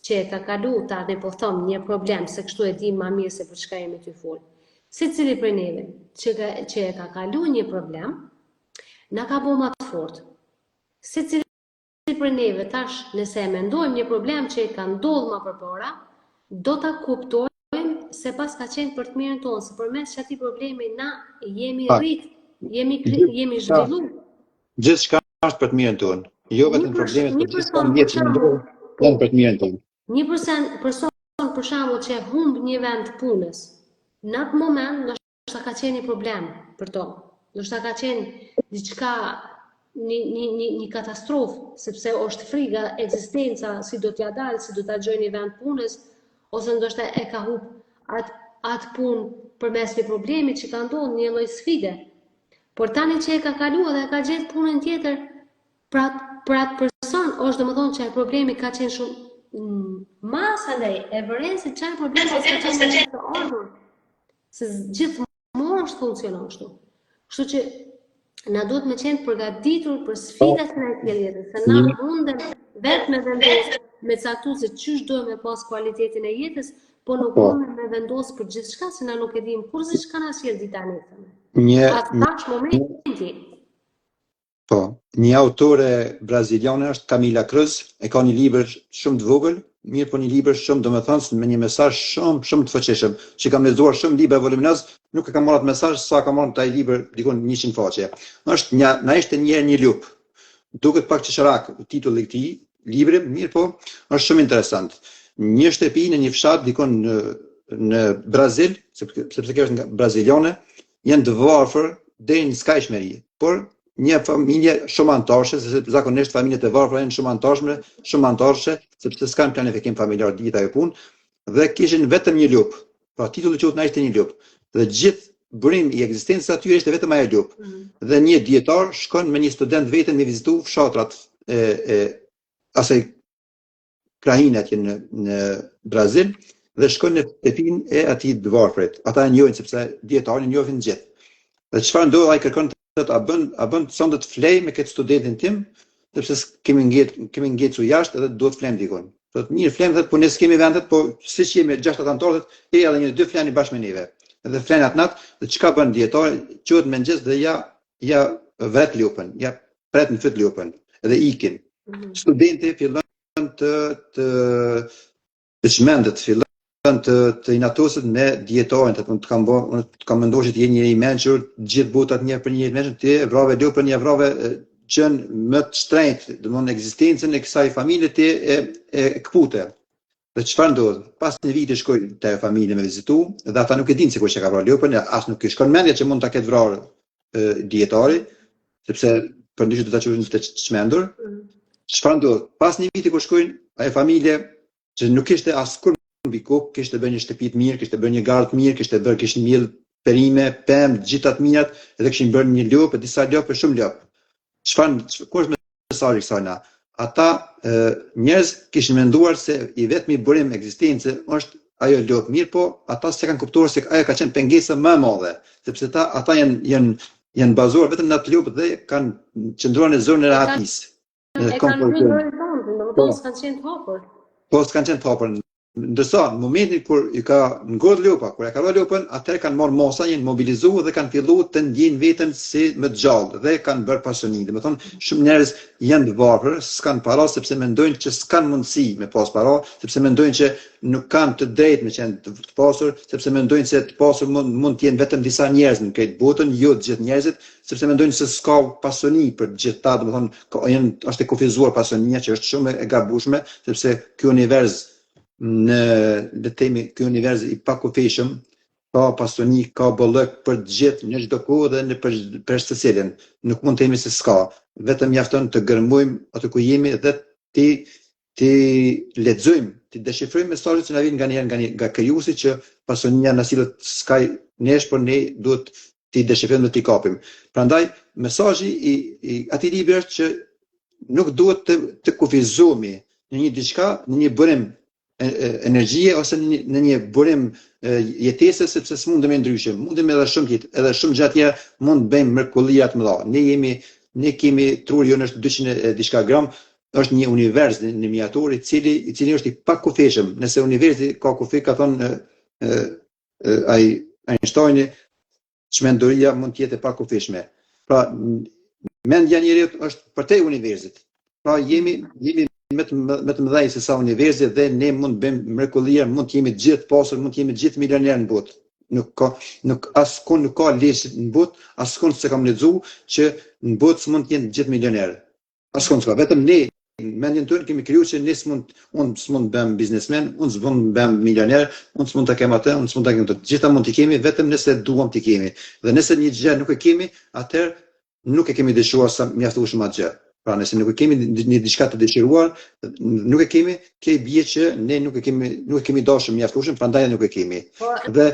Speaker 1: që e ka kaluar tani po them një problem se kështu e dim më mirë se për çka jemi ty fol. Secili prej neve që e ka kaluar një problem na ka bërë më të fortë. Secili prej neve tash nëse e mendojmë një problem që e ka ndodhur më përpara, do ta kuptojmë se pas ka qenë për të mirën tonë, se përmes çatij problemi na jemi rrit, jemi zhvilluar.
Speaker 3: Gjithçka është për të mirën tonë. Jo vetëm problemet, por gjithçka ndjet që ndodh janë për të mirën tonë.
Speaker 1: Një person për shembull që humb një vend punës, në atë moment ndoshta ka qenë një problem për to. Ndoshta ka qenë diçka një katastrofë, sepse është frika ekzistenca, si do t'ja dalë, si do ta gjojë një vend punës, ose ndoshta e ka humb atë punë përmes një problemi që ka ndodhur, një lloj sfide. Por tani që e ka kaluar dhe ka gjetë punën tjetër, për atë person është domethënë që ai problemi ka qenë shumë masa ndaj e vëren se çfarë problemi ka qenë të ardhur. Se gjithmonë është funksionon kështu. Kështu që na duhet me qenë përgatitur për sfidat që na sjell jeta, se na mundem vetë me vendos me caktu se çysh duhet me pas kualitetin e jetës, po nuk mundem me vendos për gjithçka se na nuk e dim kurrë çka na sjell dita nesër.
Speaker 3: Një autore braziliane është Camila Cruz, e ka një libër shumë të vogël, mirë po një libër shumë domethënës me një mesazh shumë të fuqishëm, që kam lexuar shumë libra voluminoz, nuk e kam marrë atë mesazh sa kam marrë taj libër dikon 100 faqe. Është na ishte një herë një lup. Duket pak çesharak titulli i këtij libri, mirë po, është shumë interesant. Një shtëpi në një fshat dikon në Brazil, sepse kjo është nga braziliane, janë të varfër deri në skajshmëri, por një familje shumë antarëshe, se zakonisht familjet e varfëra janë shumë antarëshe, sepse s'kan planifikim familjar dita e punë, dhe kishin vetëm një lup. Pra titulli quhet na ishte një lup. Dhe gjithë burimi i ekzistencës aty ishte vetëm ai lup. Dhe një dietar shkon me një student vetëm me vizitu fshatrat asaj krahine atje në Brazil, dhe shkon në shtëpinë e atij të varfrit. Ata e njohin sepse dietarin e njohin gjithë. Dhe çfarë ndodh, ai kërkon a bën sonde të flej me këtë studentin tim, sepse kemi ngecur jashtë edhe duhet flem dikon. Thotë mirë flem thotë, po ne s'kemi vendet, po siç jemi 6 anëtarë, e edhe 1-2 flani bashkë me neve. Edhe flen atë natë, dhe çka bën dietari, quhet mëngjes dhe ja vret lupën, ja pret në fyt lupën, edhe ikin. Studenti fillon të çmendet, fillon të inatoset me dietarin, të kam menduar që të jenë një i mençur, gjithë botat një për një i mençur, ti vrave lupën, ja vrave gjën më të shtrenjtë, domthonë ekzistencën e kësaj familje ti e kpute. Dhe çfarë ndodh? Pas një viti shkoj te familja me vizitu, dhe ata nuk e dinë se kush e ka vrarë lupën, as nuk i shkon mendja që mund ta ketë vrarë dietari, sepse përndryshe do ta quajnë të çmendur. Çfarë ndodh? Pas një viti kur shkojnë, ajo familje që nuk kishte askur mbi kokë, kishte bërë një shtëpi të mirë, kishte bërë një garë të mirë, kishin mbjell perime, pemë, gjitha të mirat, edhe kishin bërë një lopë, disa lopë, shumë lopë. Ku është mesazhi kësaj na? Ata njerëz kishin menduar se i vetmi burim ekzistencë është ajo lopë, mirë po ata s'e kanë kuptuar se ajo ka qenë pengesa më e madhe, sepse ata janë bazuar vetëm në atë lopë dhe kanë qëndruar në zonën e rahatisë.
Speaker 1: E kanë rrugën tonë, domethënë s'kan qenë të hapur.
Speaker 3: Po s'kan qenë të hapur. Ndërsa në momentin kur i ka ngordh lupa, kur e ka dhënë lupën, atëherë kanë marrë mosa, janë mobilizuar dhe kanë filluar të ndjejnë veten si më të gjallë dhe kanë bërë pasoni. Domethënë shumë njerëz janë të varfër, s'kan para sepse mendojnë që s'kan mundësi me pas para, sepse mendojnë që nuk kanë të drejtë me qenë të pasur, sepse mendojnë se të pasur mund të jenë vetëm disa njerëz në këtë botën, jo të gjithë njerëzit, sepse mendojnë se s'ka pasoni për të gjithë ta, domethënë është e kufizuar pasonia që është shumë e gabueshme, sepse ky univers le themi ky univers i pakufishëm ka pasoni, ka bollëk për të gjithë në çdo kohë dhe për secilin. Nuk mund të themi se s'ka. Vetëm mjafton të gërmojmë aty ku jemi dhe ti lexojmë, ti deshifrojmë mesazhet që na vijnë nga krijuesi që pasonia na sillet s'ka nesh, por ne duhet ti deshifrojmë dhe ti kapim. Prandaj mesazhi i atij libri është që nuk duhet të kufizohemi në një diçka, në një burim energjie ose në një burim jetese, sepse s'mundem ndryshe, mundem edhe shumë gjatë tjera mund të bëjmë mrekullia të mëdha. Ne kemi truri jonë është 200 diçka gram, është një univers në miniaturë i cili është i pakufishëm. Nëse universi ka kufi, ka thonë ai Einstein, çmenduria mund të jetë e pakufishme. Pra mendja e njeriu është përtej universit. Pra jemi me të mëdhej se sa universi dhe ne mund të bëjmë mrekullia, mund të jemi gjithë pasur, mund të jemi gjithë milionerë në botë. Nuk askund nuk ka lesh në botë, askund se kam lexuar që në botë s'mund të jenë gjithë milionerë. Askund s'ka, vetëm ne mendjen tonë kemi krijuar që ne unë s'mund të bëhem biznesmen, unë s'mund të bëhem milioner, unë s'mund të kem atë, unë s'mund të kem atë. Gjithta mund të kemi vetëm nëse duam të kemi. Dhe nëse një gjë nuk e kemi, atëherë nuk e kemi dëshuar sa mjaftueshëm atë gjë. Pra nëse nuk e kemi një diçka të dëshiruar, nuk e kemi, ke bie që ne nuk e kemi dashur mjaftueshëm, prandaj nuk e kemi. Dhe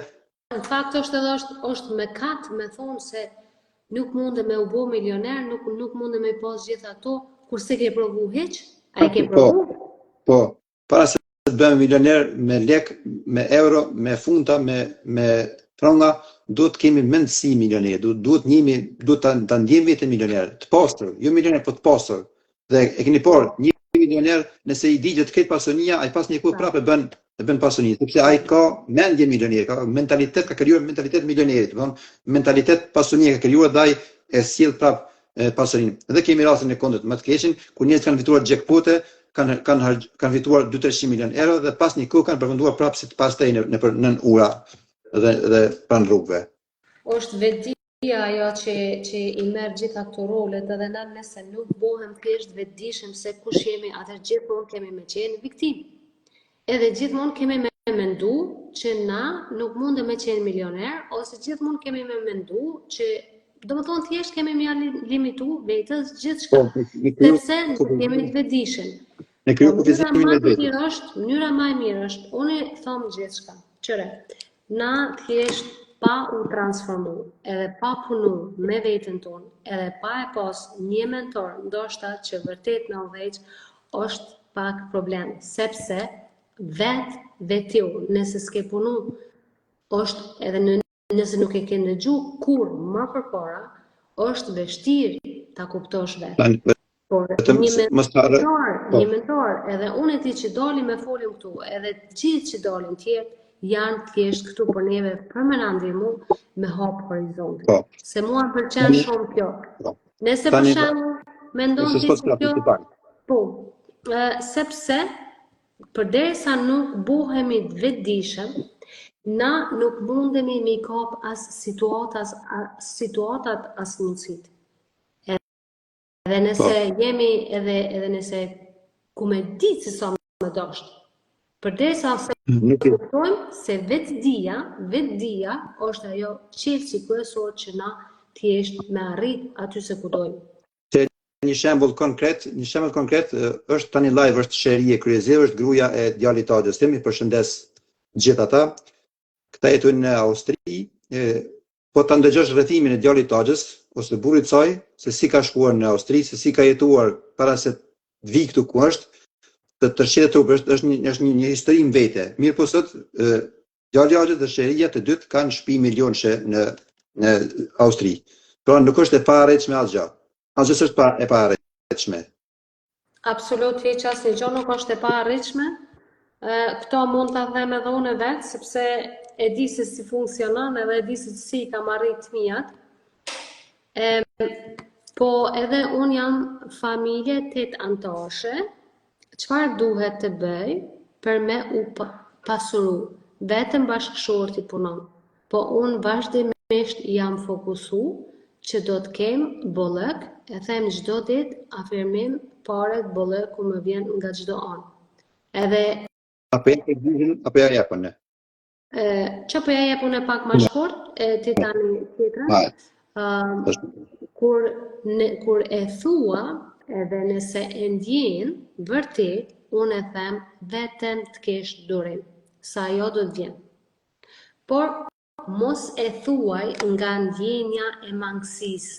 Speaker 1: në fakt është mëkat me thonë se nuk mundem me u bë milioner, nuk mundem me pas gjithë ato, kur se ke provu hiç? A e ke provu?
Speaker 3: Po, para se të bëhem milioner me lek, me euro, me funta, me franga, duhet kemi mendësi milioner, duhet ta ndjejmë veten milioner, të pastër, jo milioner, po të pastër. Dhe e keni parë, një milioner nëse i digjet këtë pasonia, ai pas një kohë prapë bën pasoni, sepse ai ka mendje milioner, ka mentalitet, ka krijuar mentalitet milionerit, domthonë mentalitet pasonie ka krijuar dhe ai e sjell prapë pasurinë. Dhe kemi rastin e kundërt më të keqin, ku njerëzit kanë fituar jackpote, kanë fituar 200-300 milion euro dhe pas një kohë kanë përfunduar prapë si të pastaj nën ura dhe pranë rrugëve.
Speaker 1: Është vetëdia ajo që i merr gjitha këto rolet, edhe na nëse nuk bëhem thjesht vetëdijshëm se kush jemi, atë gjithmonë kemi me qenë viktim. Edhe gjithmonë kemi me mendu që na nuk mundem me qenë milioner, ose gjithmonë kemi me mendu që do më thonë thjesht kemi me limitu vetës gjithë shka, sepse kemi të vetëdijshëm. Mënyra më e mirë është, unë thomë gjithë shka, qëre, na thjesht pa u transformu, edhe pa punu me vetën tonë, edhe pa e pas një mentor, ndoshta që vërtet në udhëheq, është pak problem, sepse vetiu, nëse s'ke punu, është edhe nëse nuk e ke ndëgju kur më përpara, është vështirë ta kuptosh vetë. Por
Speaker 3: Vetëm mos harro.
Speaker 1: një mentor, edhe unë e ti që dalim me folim këtu, edhe gjithë që dalin tjerë, janë thjesht këtu për neve për me ndihmu me hap horizontin.
Speaker 3: Po.
Speaker 1: Se mua më pëlqen shumë kjo.
Speaker 3: Po.
Speaker 1: Nëse për shembull mendon ti se kjo, po, sepse përderisa nuk buhemi të vetëdijshëm, na nuk mundemi me kap as situatat as mundësit. Edhe nëse jemi edhe nëse ku me ditë se sa më dashtë. Përderisa se kuptojmë se vetëdija është ajo çelësi kryesor që na thjesht me arrit aty se ku dojmë.
Speaker 3: Një shembull konkret është tani live, është Sherie Kryezeva, është gruaja e djalit Taxhës tim, i përshëndes gjithë ata. Këta jetojnë në Austri, po ta ndëgjosh rrethimin e djalit Taxhës ose burrit saj, se si ka shkuar në Austri, se si ka jetuar para se të vi këtu ku është, të tërheqet trup, është një histori në vete. Mirë po sot djali Taxhës dhe Sheria të dytë kanë shtëpi milionëshe në Austri. Pra nuk është e paraqitshme asgjë. Asgjë s'është e paraqitshme.
Speaker 1: Absolut, hiç asnjë gjë nuk është e paraqitshme. Këto mund ta them edhe unë vetë, sepse e di se si funksionon edhe e di se si kam arrit fëmijat. Po edhe unë jam familje 8 anëtashe. Çfarë duhet të bëj për me u pasuru? Vetëm bashkëshorti punon. Po unë vazhdimisht jam fokusu që do të kem bollëk, e them çdo ditë afirmim, paret bollëku më vjen nga çdo anë. Edhe
Speaker 3: apo ja japon.
Speaker 1: Që po ja japon pak më shkurt, ti tani tjetra. Kur e thua, edhe nëse e ndjen, vërtet, unë e them vetëm të kesh durim, sa ajo do të vjen. Por mos e thuaj nga ndjenja e mangësisë.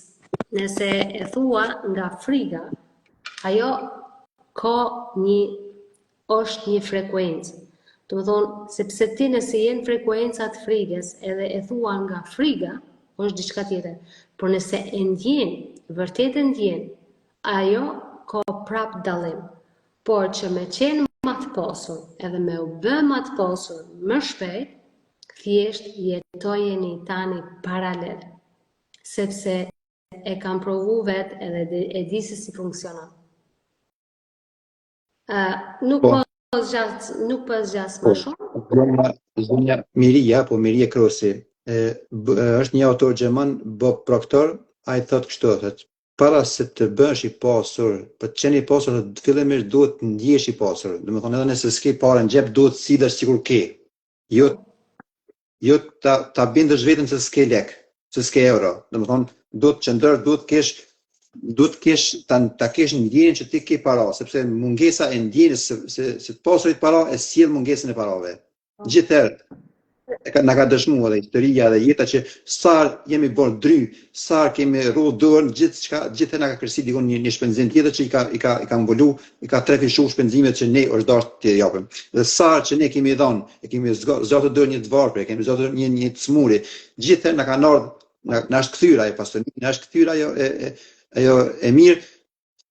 Speaker 1: Nëse e thua nga friga, ajo është një frekuencë. Do të thonë, sepse ti nëse jenë frekuencat frigës edhe e thua nga friga, është diçka tjetër. Por nëse e ndjen, vërtet e ndjen, ajo ka prap dallim. Por që me qenë më të pasur, edhe me u bë më të pasur më shpejt, thjesht jetojeni tani paralel. Sepse e kam provu vetë edhe e di se si funksionon. Nuk po zgjas më shumë.
Speaker 3: Zonja Miria Krosi, është një autor gjerman, Bob Proctor, ai thotë kështu, thotë, para se të bësh i pasur, për të qenë i pasur, fillimisht duhet të ndjesh i pasur. Domethënë edhe nëse s'ke parë në xhep, duhet sidesh sikur ke. Jo ta bindësh veten se s'ke lek, se s'ke euro. Domethënë duhet të qëndrosh, duhet të kesh ta kesh ndjenjen që ti ke para, sepse mungesa e ndjenjes se të pasurit para e sjell mungesën e parave. Gjithherë na ka dëshmuar edhe historia dhe jeta që sa jemi bërë dry, sa kemi rrudh dorën, gjithë na ka kërcit dikon një shpenzim tjetër që i ka mbulu, i ka trefishuar shpenzimet që ne është dashur t'i japim. Dhe sa që ne kemi dhënë, e kemi zgjatur dorën një të varfër, e kemi zgjatur një të smuri, gjithë na kanë ardhur, na është kthyer ajo pasoni, na është kthyer ajo e mirë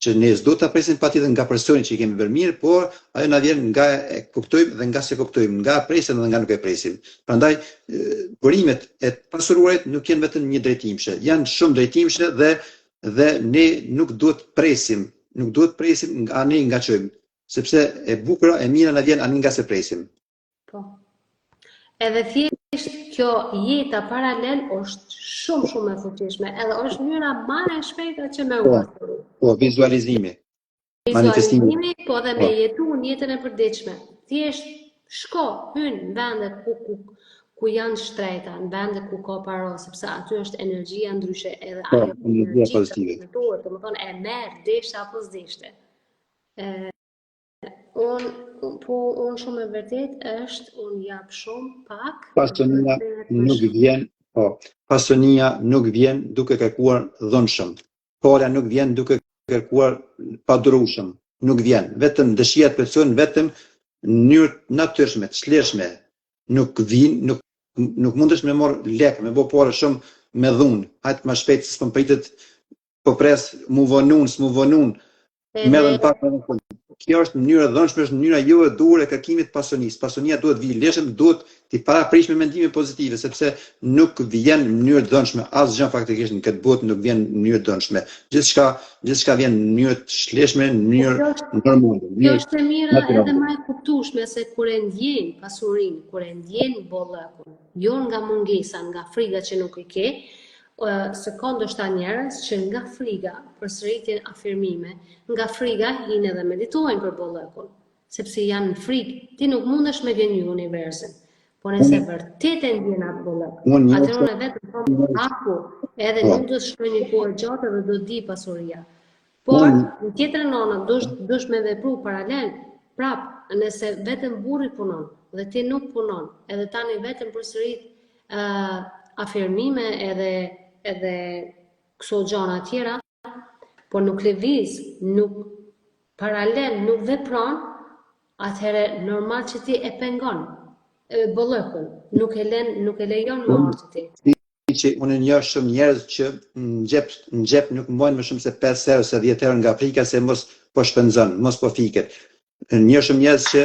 Speaker 3: që ne s'do ta presim patjetër nga personi që i kemi bërë mirë, por ajo na vjen nga e kuptojmë dhe nga se kuptojmë, nga presim dhe nga nuk e presim. Prandaj burimet e pasuruarit nuk janë vetëm një drejtimshë, janë shumë drejtimshë dhe ne nuk duhet presim nga ne ngacojmë, sepse e bukura e mira na vjen ani nga se presim.
Speaker 1: Po. Edhe thjesht kjo jeta paralel është shumë e fuqishme, edhe është mënyra më e shpejta që me u pasuru.
Speaker 3: Po, vizualizimi,
Speaker 1: po dhe me jetu në jetën e përditshme. Thjesht shko, hyn në vende ku janë shtrejta, në vende ku ka paro, sepse aty është energjia ndryshe edhe ajo
Speaker 3: energjia pozitive.
Speaker 1: Domethënë e merr desha apo s'deshte. Unë shumë e vërtet është, unë jap shumë pak.
Speaker 3: Pasionia nuk vjen duke kërkuar dhunshëm. Pora nuk vjen duke kërkuar padurueshëm. Nuk vjen. Vetëm dëshirat plotësohen vetëm në mënyrë natyrshme, të shlirshme. Nuk mundesh me marr lek, me bë porë shumë me dhunë. Hajt më shpejt s'po pritet, po pres, s'mu vonun. Merren pak me punë. Kjo është mënyra dhënshme, është mënyra jo e duhur e kërkimit të pasionisë. Pasionia duhet vi lehtë, duhet të paraprish me mendime pozitive, sepse nuk vjen në mënyrë dhënshme, asgjë faktikisht në këtë botë nuk vjen në mënyrë dhënshme. Gjithçka vjen në mënyrë të shleshme, në mënyrë normale.
Speaker 1: Kjo është e mira edhe më e kuptueshme se kur e ndjen pasurinë, kur e ndjen bollëkun, jo nga mungesa, nga frika që nuk i ke, se ka ndoshta njerëz që nga frika përsëritjen afirmime, nga frika hinë edhe meditojnë për bollëkun, sepse janë në frikë. Ti nuk mundesh me gënjy universin, por nëse vërtet e ndjen atë bollëk, atëherë vetëm po haku, edhe nuk do të shkoj një kohë gjatë dhe do të di pasuria. Por në tjetër anë dush me vepru paralel, prap, nëse vetëm burri punon dhe ti nuk punon, edhe tani vetëm përsërit afirmime edhe këso gjana tjera, por nuk lëviz, nuk paralel, nuk vepron, atëherë normal që ti e pengon bollëkun, nuk e lejon më orë ti.
Speaker 3: Që unë njoh shumë njerëz që në xhep nuk mbajnë më shumë se 5 euro ose 10 euro nga frika se mos po shpenzon, mos po fiket. Njoh shumë njerëz që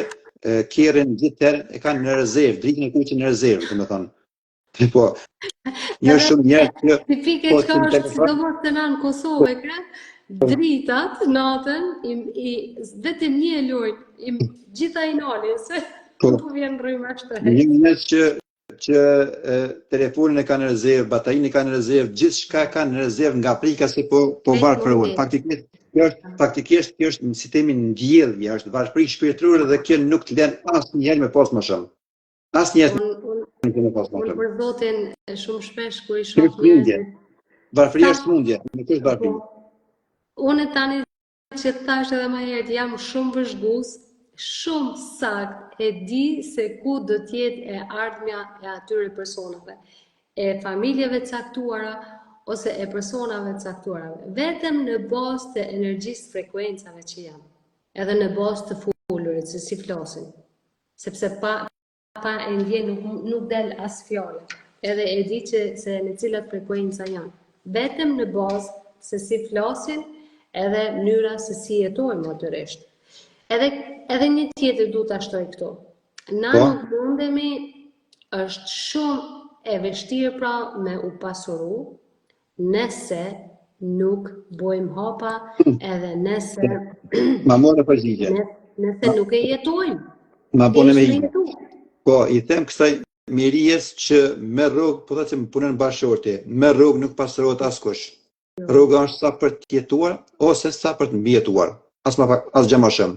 Speaker 3: kerrin gjithë e kanë në rezervë, dritën e kuqe në rezervë, domethënë. Po. Njoh shumë njerëz që
Speaker 1: ti fiket që është sidomos të në Kosovë, dritat natën vetëm një lojë, gjitha i nalin se po vjen rrymë ashtu.
Speaker 3: Një njerëz që telefonin e kanë në rezervë, batarinë e kanë në rezervë, gjithçka kanë në rezervë nga prika se po varë për unë. Faktikisht kjo është si themi ndjellje, është varfëri shpirtërore dhe kjo nuk të lën asnjëherë me pas më shumë. Asnjëherë nuk me pas më shumë.
Speaker 1: Unë për zotin shumë shpesh kur i shoh njerëzit.
Speaker 3: Varfëria është smundje, nuk është varfëri.
Speaker 1: Unë tani që thash edhe më herët jam shumë vëzhgues, shumë sakt e di se ku do t'jetë e ardhmja e atyre personave, e familjeve caktuara ose e personave caktuarave, vetëm në bazë të energjisë frekuencave që janë, edhe në bazë të fulurit, se si flasin, sepse pa e ndjen nuk del as fjale, edhe e di që se në cilat frekuenca janë, vetëm në bazë se si flasin, edhe mënyra se si jetojnë motorisht. Edhe një tjetër du të ashtoj këto. Na nuk mundemi, është shumë e vështirë pra me u pasuru, nëse nuk bojmë hapa, edhe nëse...
Speaker 3: Ma morë përgjigje.
Speaker 1: Nëse nuk e jetojmë.
Speaker 3: Ma bone me i. Po, i them kësaj mirijes që me rrugë, po të që më punën bashkërti, me rrugë nuk pasurohet askush. Rruga është sa për të jetuar, ose sa për të mbijetuar. As gjë më shumë.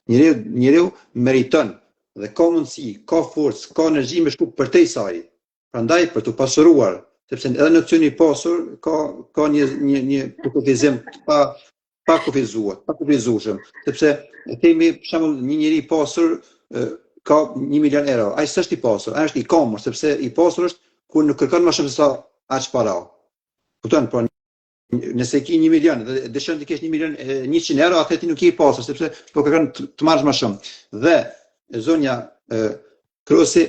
Speaker 3: Njeriu meriton dhe ka mundësi, ka forcë, ka energji me shku për te i saj. Prandaj për të pasuruar, sepse edhe në qëni pasur ka një kufizim pa kufizueshëm. Sepse themi për shembull një njeri i pasur ka 1 milion euro. Ai s'është i pasur, ai është i komur, sepse i pasur është kur nuk kërkon më shumë se sa aq para. Kupton, po nëse ki 1 milion dhe dëshon të kesh 1 milion 100 euro, atëherë ti nuk je i pasur, sepse po kërkon të marrësh më shumë. Dhe zonja Krosi,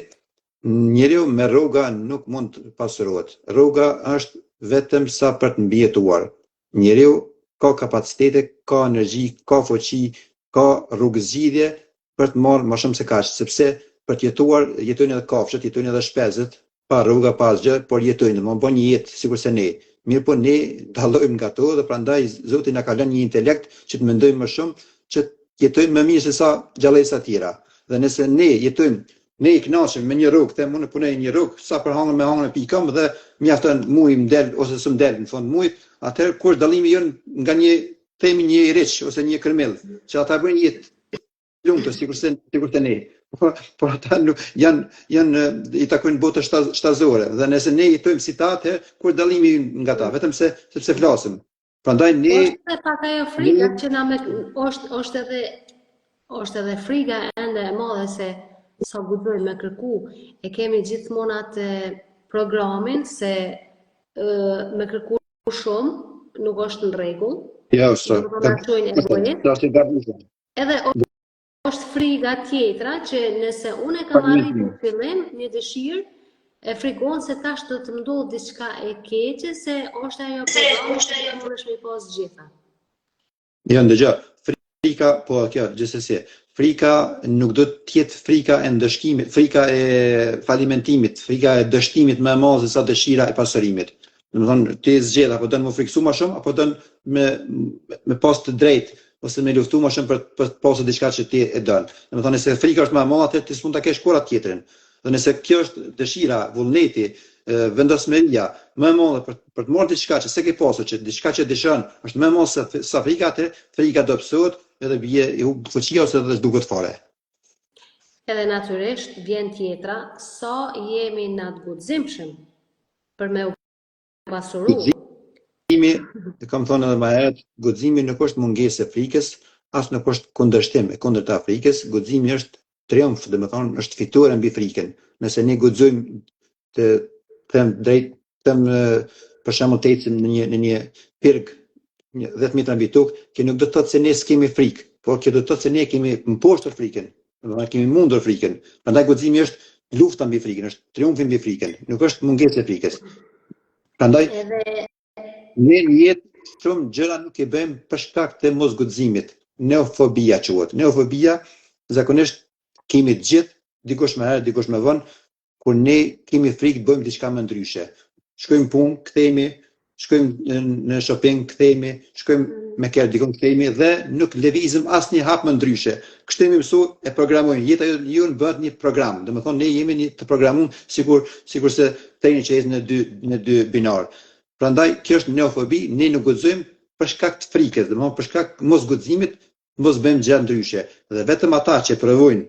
Speaker 3: njeriu me rruga nuk mund të pasurohet. Rruga është vetëm sa për të mbijetuar. Njeriu ka kapacitete, ka energji, ka fuqi, ka rrugëzgjidhje për të marrë më shumë se kaq, sepse për të jetuar, jetojnë edhe kafshët, jetojnë edhe shpezët, pa rruga, pa asgjë, por jetojnë, më bën një jetë sikurse ne. Mirë po ne dallojmë nga to dhe prandaj Zoti na ka lënë një intelekt që të mendojmë më shumë, që jetojmë më mirë se sa gjallësa tjera. Dhe nëse ne jetojmë, ne i kënaqemi me një rrugë, them unë punoj një rrugë, sa për hangër me hangër pikëm dhe mjafton muj mdel ose s'mdel në fund mujit, atëherë kush dallimi jon nga një themi një i riç ose një kërmill, që ata bëjnë jetë lumtur sikurse ne. Por ata janë i takojnë botë shtazore dhe nëse ne jetojmë si ta, kur dallimi nga ta, vetëm sepse flasim. Prandaj ne
Speaker 1: është pak ajo frika që na është edhe frika ende e madhe se sa guxojmë me kërku, e kemi gjithmonë atë programin se me kërku shumë nuk është në rregull.
Speaker 3: Ja,
Speaker 1: edhe është frika tjetra që nëse unë kam arritur në fillim një dëshirë, e frikon se tash do të ndodhë diçka e keqe se është ajo program që mundesh me pas gjitha.
Speaker 3: Ja, ndëgja, frika, po kjo gjithsesi. Frika nuk do të jetë frika e ndëshkimit, frika e falimentimit, frika e dështimit më e madhe se sa dëshira e pasërimit. Domethënë ti zgjedh apo don më friksu më shumë apo don me pas të drejtë ose me luftu më shumë për të pasur diçka që ti e don. Domethënë nëse frika është më e madhe, ti s'mund ta kesh kurrë tjetrin. Dhe nëse kjo është dëshira, vullneti, vendosmëria më e madhe për të marrë diçka që s'e ke pasur, që diçka që dëshon është më e madhe sa frika, atë frika do psohet edhe bie i hub fuqia ose edhe s'duket fare.
Speaker 1: Edhe natyrisht vjen tjetra, sa jemi na të guximshëm për me u pasuru.
Speaker 3: Guximi, e kam thënë edhe më herët, guximi nuk është mungesë e frikës, as nuk është kundërshtim e kundërt të frikës, guximi është triumf, domethënë është fitore mbi frikën. Nëse ne guxojmë të them drejt, për shembull të ecim në një pirg 10 metra mbi tokë, që nuk do të thotë se ne s'kemi frikë, por kjo do të thotë se ne kemi mposhtur frikën, domethënë kemi mundur frikën. Prandaj guximi është lufta mbi frikën, është triumfi mbi frikën, nuk është mungesë e frikës. Prandaj ne në jetë shumë gjëra nuk i bëjmë për shkak të mosguximit. Neofobia quhet. Neofobia zakonisht kemi të gjithë, dikush më herët, dikush më vonë, kur ne kemi frikë bëjmë diçka më ndryshe. Shkojmë punë, kthehemi, shkojmë në shopping, kthehemi, shkojmë me kërë dikon kthehemi dhe nuk lëvizim asnjë hap më ndryshe. Kështu jemi mësu e programojmë. Jeta jonë bëhet një program. Domethënë ne jemi një të programuar sikur se treni që ecën në dy binar. Prandaj kjo është neofobi, ne nuk guxojmë për shkak të frikës, domethënë për shkak mos guximit, mos bëjmë gjë ndryshe. Dhe vetëm ata që provojnë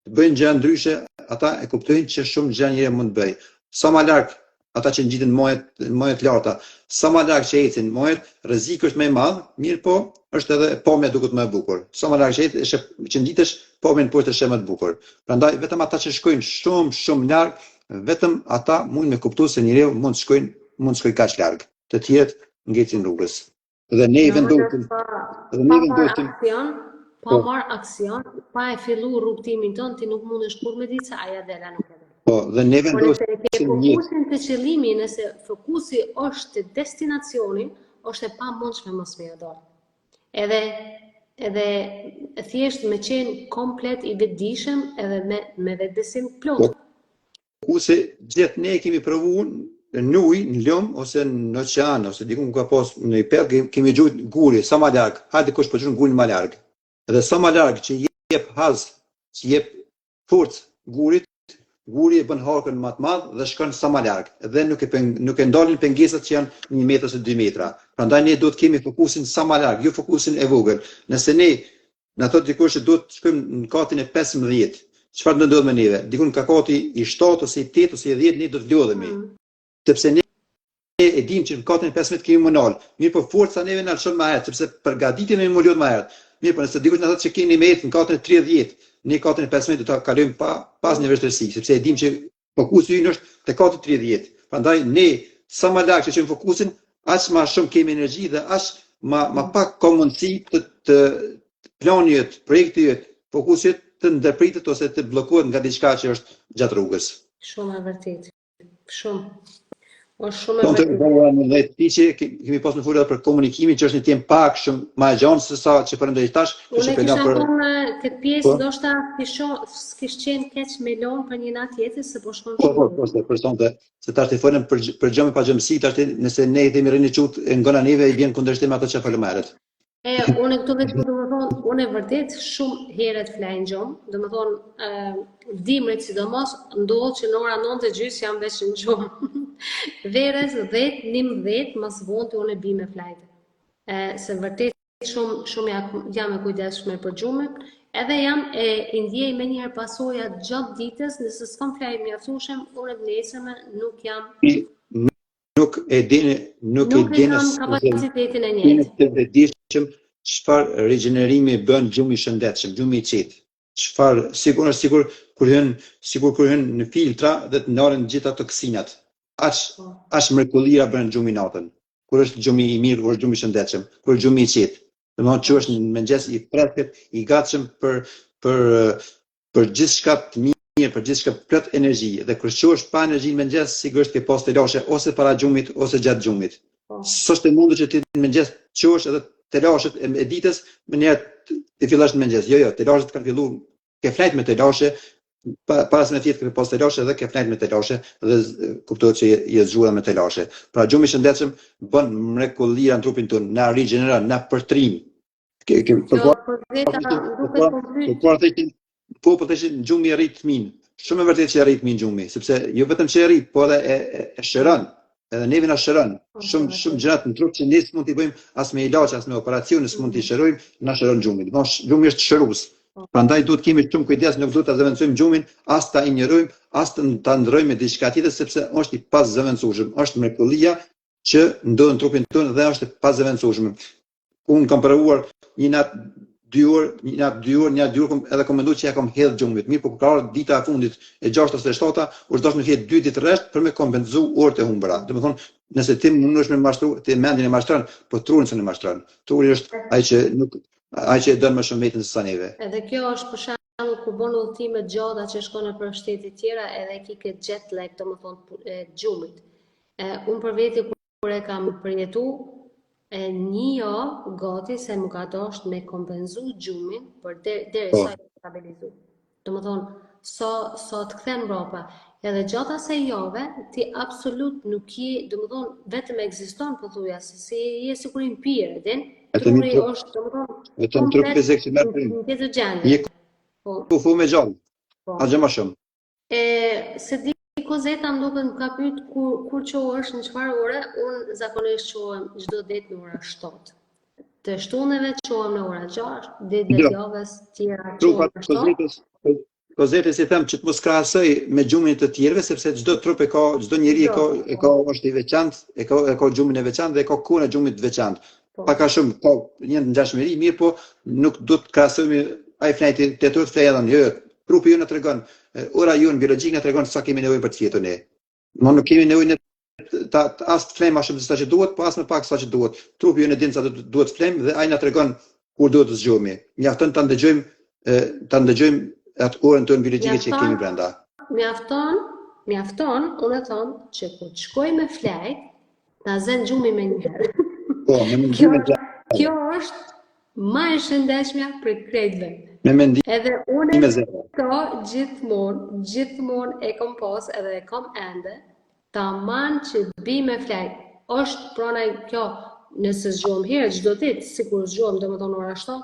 Speaker 3: të bëjnë gjë ndryshe, ata e kuptojnë që shumë gjë njëri mund të bëj. Sa më larg ata që ngjiten moje të larta, sa më larg që ecin mojet, rreziku është më i madh, mirë po, është edhe pamja duket më e bukur. Sa më larg që ngjitesh, pamjen poshtë është më e bukur. Prandaj vetëm ata që shkojnë shumë larg, vetëm ata mund me kuptuar se njeriu mund të shkojë kaq larg. Të tjerët ngecin rrugës. Dhe ne vendosim
Speaker 1: pa marr aksion, pa e filluar rrugtimin ton, ti nuk mundesh kur me ditë se aja dela nuk e.
Speaker 3: Po, dhe ne vendosim
Speaker 1: fokusin të qëllimi, nëse fokusi është të destinacioni, është e pamundshme mos me dorë. Edhe thjesht me qenë komplet i vetëdijshëm edhe me vetbesim plot.
Speaker 3: Fokusi gjithë ne kemi provuar në ujë, në lum ose në oqean ose diku ku ka pas në perg, kemi gjujt guri sa më larg. Hajde kush po gjun gurin më larg. Edhe sa më larg që jep haz, që jep forcë gurit, guri e bën harkën më të madh dhe shkon sa më larg. Dhe nuk e ndalin pengesat që janë 1 metër ose 2 metra. Prandaj ne duhet kemi fokusin sa më larg, jo fokusin e vogël. Nëse ne na thot dikush se duhet të shkojmë në katin e 15, çfarë do ndodh me neve? Dikun ka kati i 7 ose i 8 ose i 10, ne do të lodhemi. Sepse ne e dim që në katin e 15 kemi më nal. Mirë po forca neve na lëshon më herët, sepse përgatitemi më lodh më herët. Mirë po nëse dikush na thot se keni me në katin e 30, ne katin e 15 do ta kalojmë pas një vështirësi, sepse e dim që fokusi ynë është te kati 30. Prandaj ne sa më larg që qëmë fokusin, aq më shumë kemi energji dhe aq më pak ka mundësi të plani yt, projekti yt, fokusi yt të ndërpritet ose të bllokohet nga diçka që është gjatë rrugës.
Speaker 1: Shumë e vërtetë. Shumë. Është shumë e
Speaker 3: vërtetë. Kemi pas në folur për komunikimin, që është një temë pak shumë më e gjatë se sa që përndoj tash.
Speaker 1: Unë kisha thonë këtë pjesë ndoshta s'kish qenë keq me lon për një natë tjetër se po shkon shumë.
Speaker 3: Po, personte, se tash të folëm për gjë me paxhëmsi, tash nëse ne i themi rrini çut e ngona neve i vjen kundërshtim ato që folëm herët.
Speaker 1: Unë këtu vetëm domethënë, unë vërtet shumë herët flajnë gjom, domethënë dimrit sidomos ndodh që në ora 9:30 jam veç në gjom. Verës 10-11 mas vonte unë bi me flajtë. Se vërtet shumë jam e kujdesshme për gjumin, edhe jam i ndjej me njëherë pasojat gjatë ditës, nëse s'kam flajë mjaftueshëm, unë nesërme nuk jam
Speaker 3: Nuk e dini
Speaker 1: kapacitetin e njëjtë.
Speaker 3: Të vëdijshëm çfarë regjenerimi bën gjumi i shëndetshëm, gjumi i qetë. Çfarë sigur kur hyn në filtra dhe të ndalen gjitha toksinat. Aq mrekullira bën gjumi natën. Kur është gjumi i mirë, kur është gjumi i shëndetshëm, kur është gjumi i qetë. Domethënë që është në mëngjes i freskët, i gatshëm për gjithçka të mirë, për gjithçka plot energji. Dhe kur qohesh pa energji në mëngjes, sigurisht ke pas të lashe ose para gjumit ose gjatë gjumit. S'është e mundur që ti në mëngjes qohesh edhe telashet e ditës, më njerë të fillash në mëngjes. Jo, telashet kanë fillu ke flajt me telashe, pas me thjetë ke pas telashe dhe ke flajt me telashe dhe kuptohet që je zgjuar me telashe. Pra gjumi i shëndetshëm bën mrekullia në trupin tonë, na rigjeneron, na përtrim. Po thëshin gjumi e rrit fëmin. Shumë e vërtetë që e rrit fëmin gjumi, sepse jo vetëm që e rrit, po edhe e shëron. Edhe neve na shëron. Shumë gjërat në trup që ne s'mund t'i bëjmë as me ilaç, as me operacione, s'mund t'i shërojmë, na shëron gjumi. Domethënë gjumi është shërues. Prandaj duhet kemi shumë kujdes, nuk duhet ta zëvendësojmë gjumin, as ta injorojmë, as ta ndrojmë me diçka tjetër sepse është i pazëvendësueshëm. Është mrekullia që ndodh në trupin tonë dhe është e pazëvendësueshme. Unë kam provuar një natë 2 orë, një natë 2 orë edhe kam menduar që ja kam hedh gjumit. Mirë, po kur ka ardhur dita e fundit e 6-të ose 7-ta, u dosh me hedh 2 ditë rresht për me kompenzu orët e humbura. Domethënë, nëse ti mundesh me mashtru, ti mendjen e mashtron, po trurin s'e mashtron. Truri është ai që don më shumë vetën se sa neve.
Speaker 1: Edhe kjo është për shembull kur bën udhëtime gjata që shkon nëpër shtete të tjera edhe ki ke jet lag, domethënë gjumit. Unë për veti kur e kam përjetuar një gati se më ka dosht me kompenzu gjumin për deri sa i stabilizu. Domethënë, sa të kthen mbrapa. Edhe gjatë asaj jave, ti absolut nuk je, domethënë, vetëm ekziston pothuajse, si je sikur i mpirë, din? Truri është, domethënë,
Speaker 3: vetëm trup fizik që merr prim.
Speaker 1: Në gjendje.
Speaker 3: Je kufu me gjallë. A gjë më shumë.
Speaker 1: Se di Kozeta më duket më ka pyet kur qohesh në çfarë ore, unë zakonisht qohem çdo ditë në ora 7. Të shtuneve qohem në ora 6, ditë të javës tjera qohem në 7.
Speaker 3: Kozetës i them që të mos krahasoj me gjumin të tjerëve sepse çdo trup e ka, çdo njeri e ka është i veçantë, e ka gjumin e veçantë dhe e ka kohën e gjumit të veçantë. Pak a shumë ka një ngjashmëri, mirë, po nuk do të krahasojmë ai flajti tetor flajën, jo. Trupi ju na tregon, ora jonë biologjike na tregon sa kemi nevojë për të fjetur ne. Nuk kemi nevojë as të flejmë ashtu sa që duhet, po as më pak sa që duhet. Trupi ju në din sa duhet të flejmë dhe ai na tregon kur duhet të zgjohemi. Mjafton ta ndëgjojmë atë orën tonë biologjike që kemi brenda.
Speaker 1: Mjafton, unë them që kur të shkoj me flajt, ta zën gjumi me një herë.
Speaker 3: Po,
Speaker 1: kjo është më e shëndetshmja për krejtëve.
Speaker 3: Me mendim.
Speaker 1: Edhe unë këto gjithmonë e kam pas edhe e kam ende, tamam që bi me flajt. Është prana kjo, nëse zgjohem herë çdo ditë, sikur zgjohem domethënë ora 7,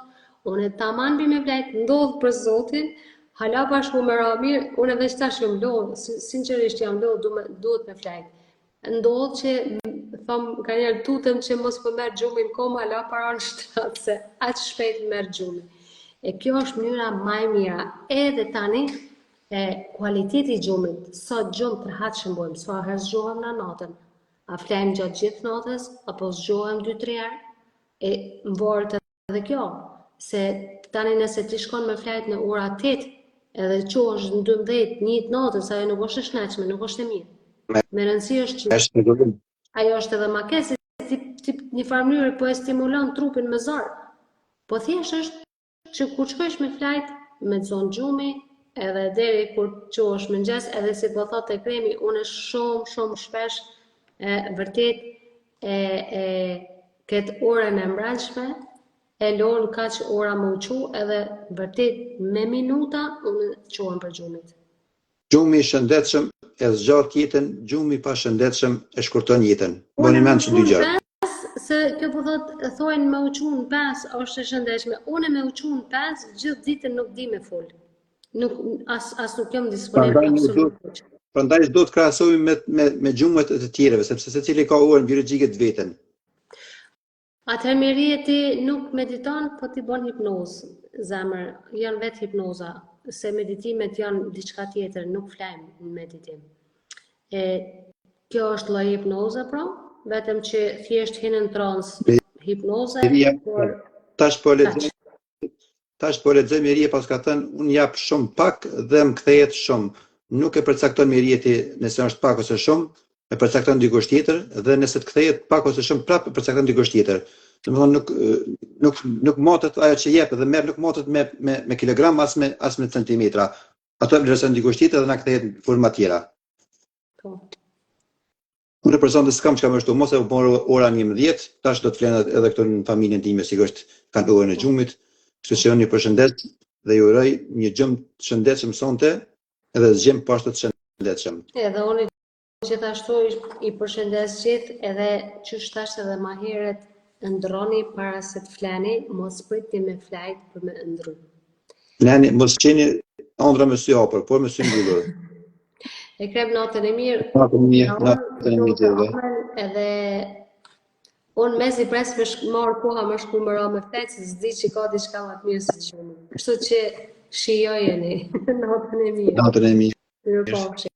Speaker 1: unë tamam bi me flajt, ndodh për Zotin, hala bashku me Ramir, unë veç tash jam lodh, sinqerisht jam lodh, duhet me flajt. Ndodh që ka njerë tutem që mos po merr gjumin kom hala para në 7 se aq shpejt merr gjumin. E kjo është mënyra më e mira. Edhe tani, kualiteti i gjumit, sa gjumë të rehatshëm bëjmë, sa herë zgjohem në natën, a flajmë gjatë gjithë natës, apo zgjohem 2-3 herë, më varet edhe kjo, se tani nëse ti shkon me flajt në ora 8, edhe qohesh në 12-1 natës, ajo nuk është e shnetshme, nuk është e mirë. Me rëndësi është që ajo është edhe makesë, ti një farë mënyrë po e stimulon trupin me zor. Po thjesht është që kur shkosh me flajt, me zonë gjumi, edhe deri kur qohesh mëngjes, edhe si po thotë e kremi, unë shumë shpesh vërtet këtë orën e mbrëmshme, e lon kaq ora më uqu, edhe vërtet me minuta unë qohem për gjumit.
Speaker 3: Gjumi i shëndetshëm e zgjat jetën, gjumi pa shëndetshëm e shkurton jetën. Bëni mend që dy gjëra.
Speaker 1: Se kjo po thojnë me uqun 5 është e shëndetshme. Unë me uqun 5 gjithë ditën nuk di me fol. As nuk jam disponibël absolutisht.
Speaker 3: Prandaj do të krahasojmë me gjumet e të tjerëve, sepse secili ka orën biologjike të vetën.
Speaker 1: Atëherë mirë ti nuk mediton, po ti bën hipnozë, zemër, janë vetë hipnoza, se meditimet janë diçka tjetër, nuk flajmë në meditim. Kjo është lloj hipnoze, pra, vetëm që thjesht hinë në trans hipnoze, por
Speaker 3: tash po lexoj Meria pas ka thënë, unë jap shumë pak dhe më kthehet shumë. Nuk e përcakton Merieti nëse është pak ose shumë, e përcakton dikush tjetër dhe nëse të kthehet pak ose shumë prapë përcakton dikush tjetër. Domethënë nuk motet ajo që jep dhe merr nuk motet me kilogram as me centimetra. Ato vlerëson dikush tjetër dhe na kthehet në forma tjera.
Speaker 1: Po.
Speaker 3: Unë personalisht s'kam çka më shtu, mos e u bën ora 11, tash do të flen edhe këtu në familjen time sigurisht kanë orën e gjumit. Kështu që unë ju përshëndes dhe ju uroj një gjem të shëndetshëm sonte edhe zgjem poshtë të shëndetshëm.
Speaker 1: Edhe unë gjithashtu i përshëndes gjithë edhe që thash edhe më herët ndroni para se të flani, mos pritni me flajt për me ndru.
Speaker 3: Flani, mos qeni ëndra me sy hapur, por me sy mbyllur.
Speaker 1: E krem natën e mirë.
Speaker 3: Natën e mirë, natën e mirë.
Speaker 1: Edhe unë mezi pres me marrë koha më shku më ra me fletë, se s'di që ka diçka më të mirë se gjumi. Kështu që shijojeni natën e mirë.
Speaker 3: Natën e mirë.
Speaker 1: Mirupafshim.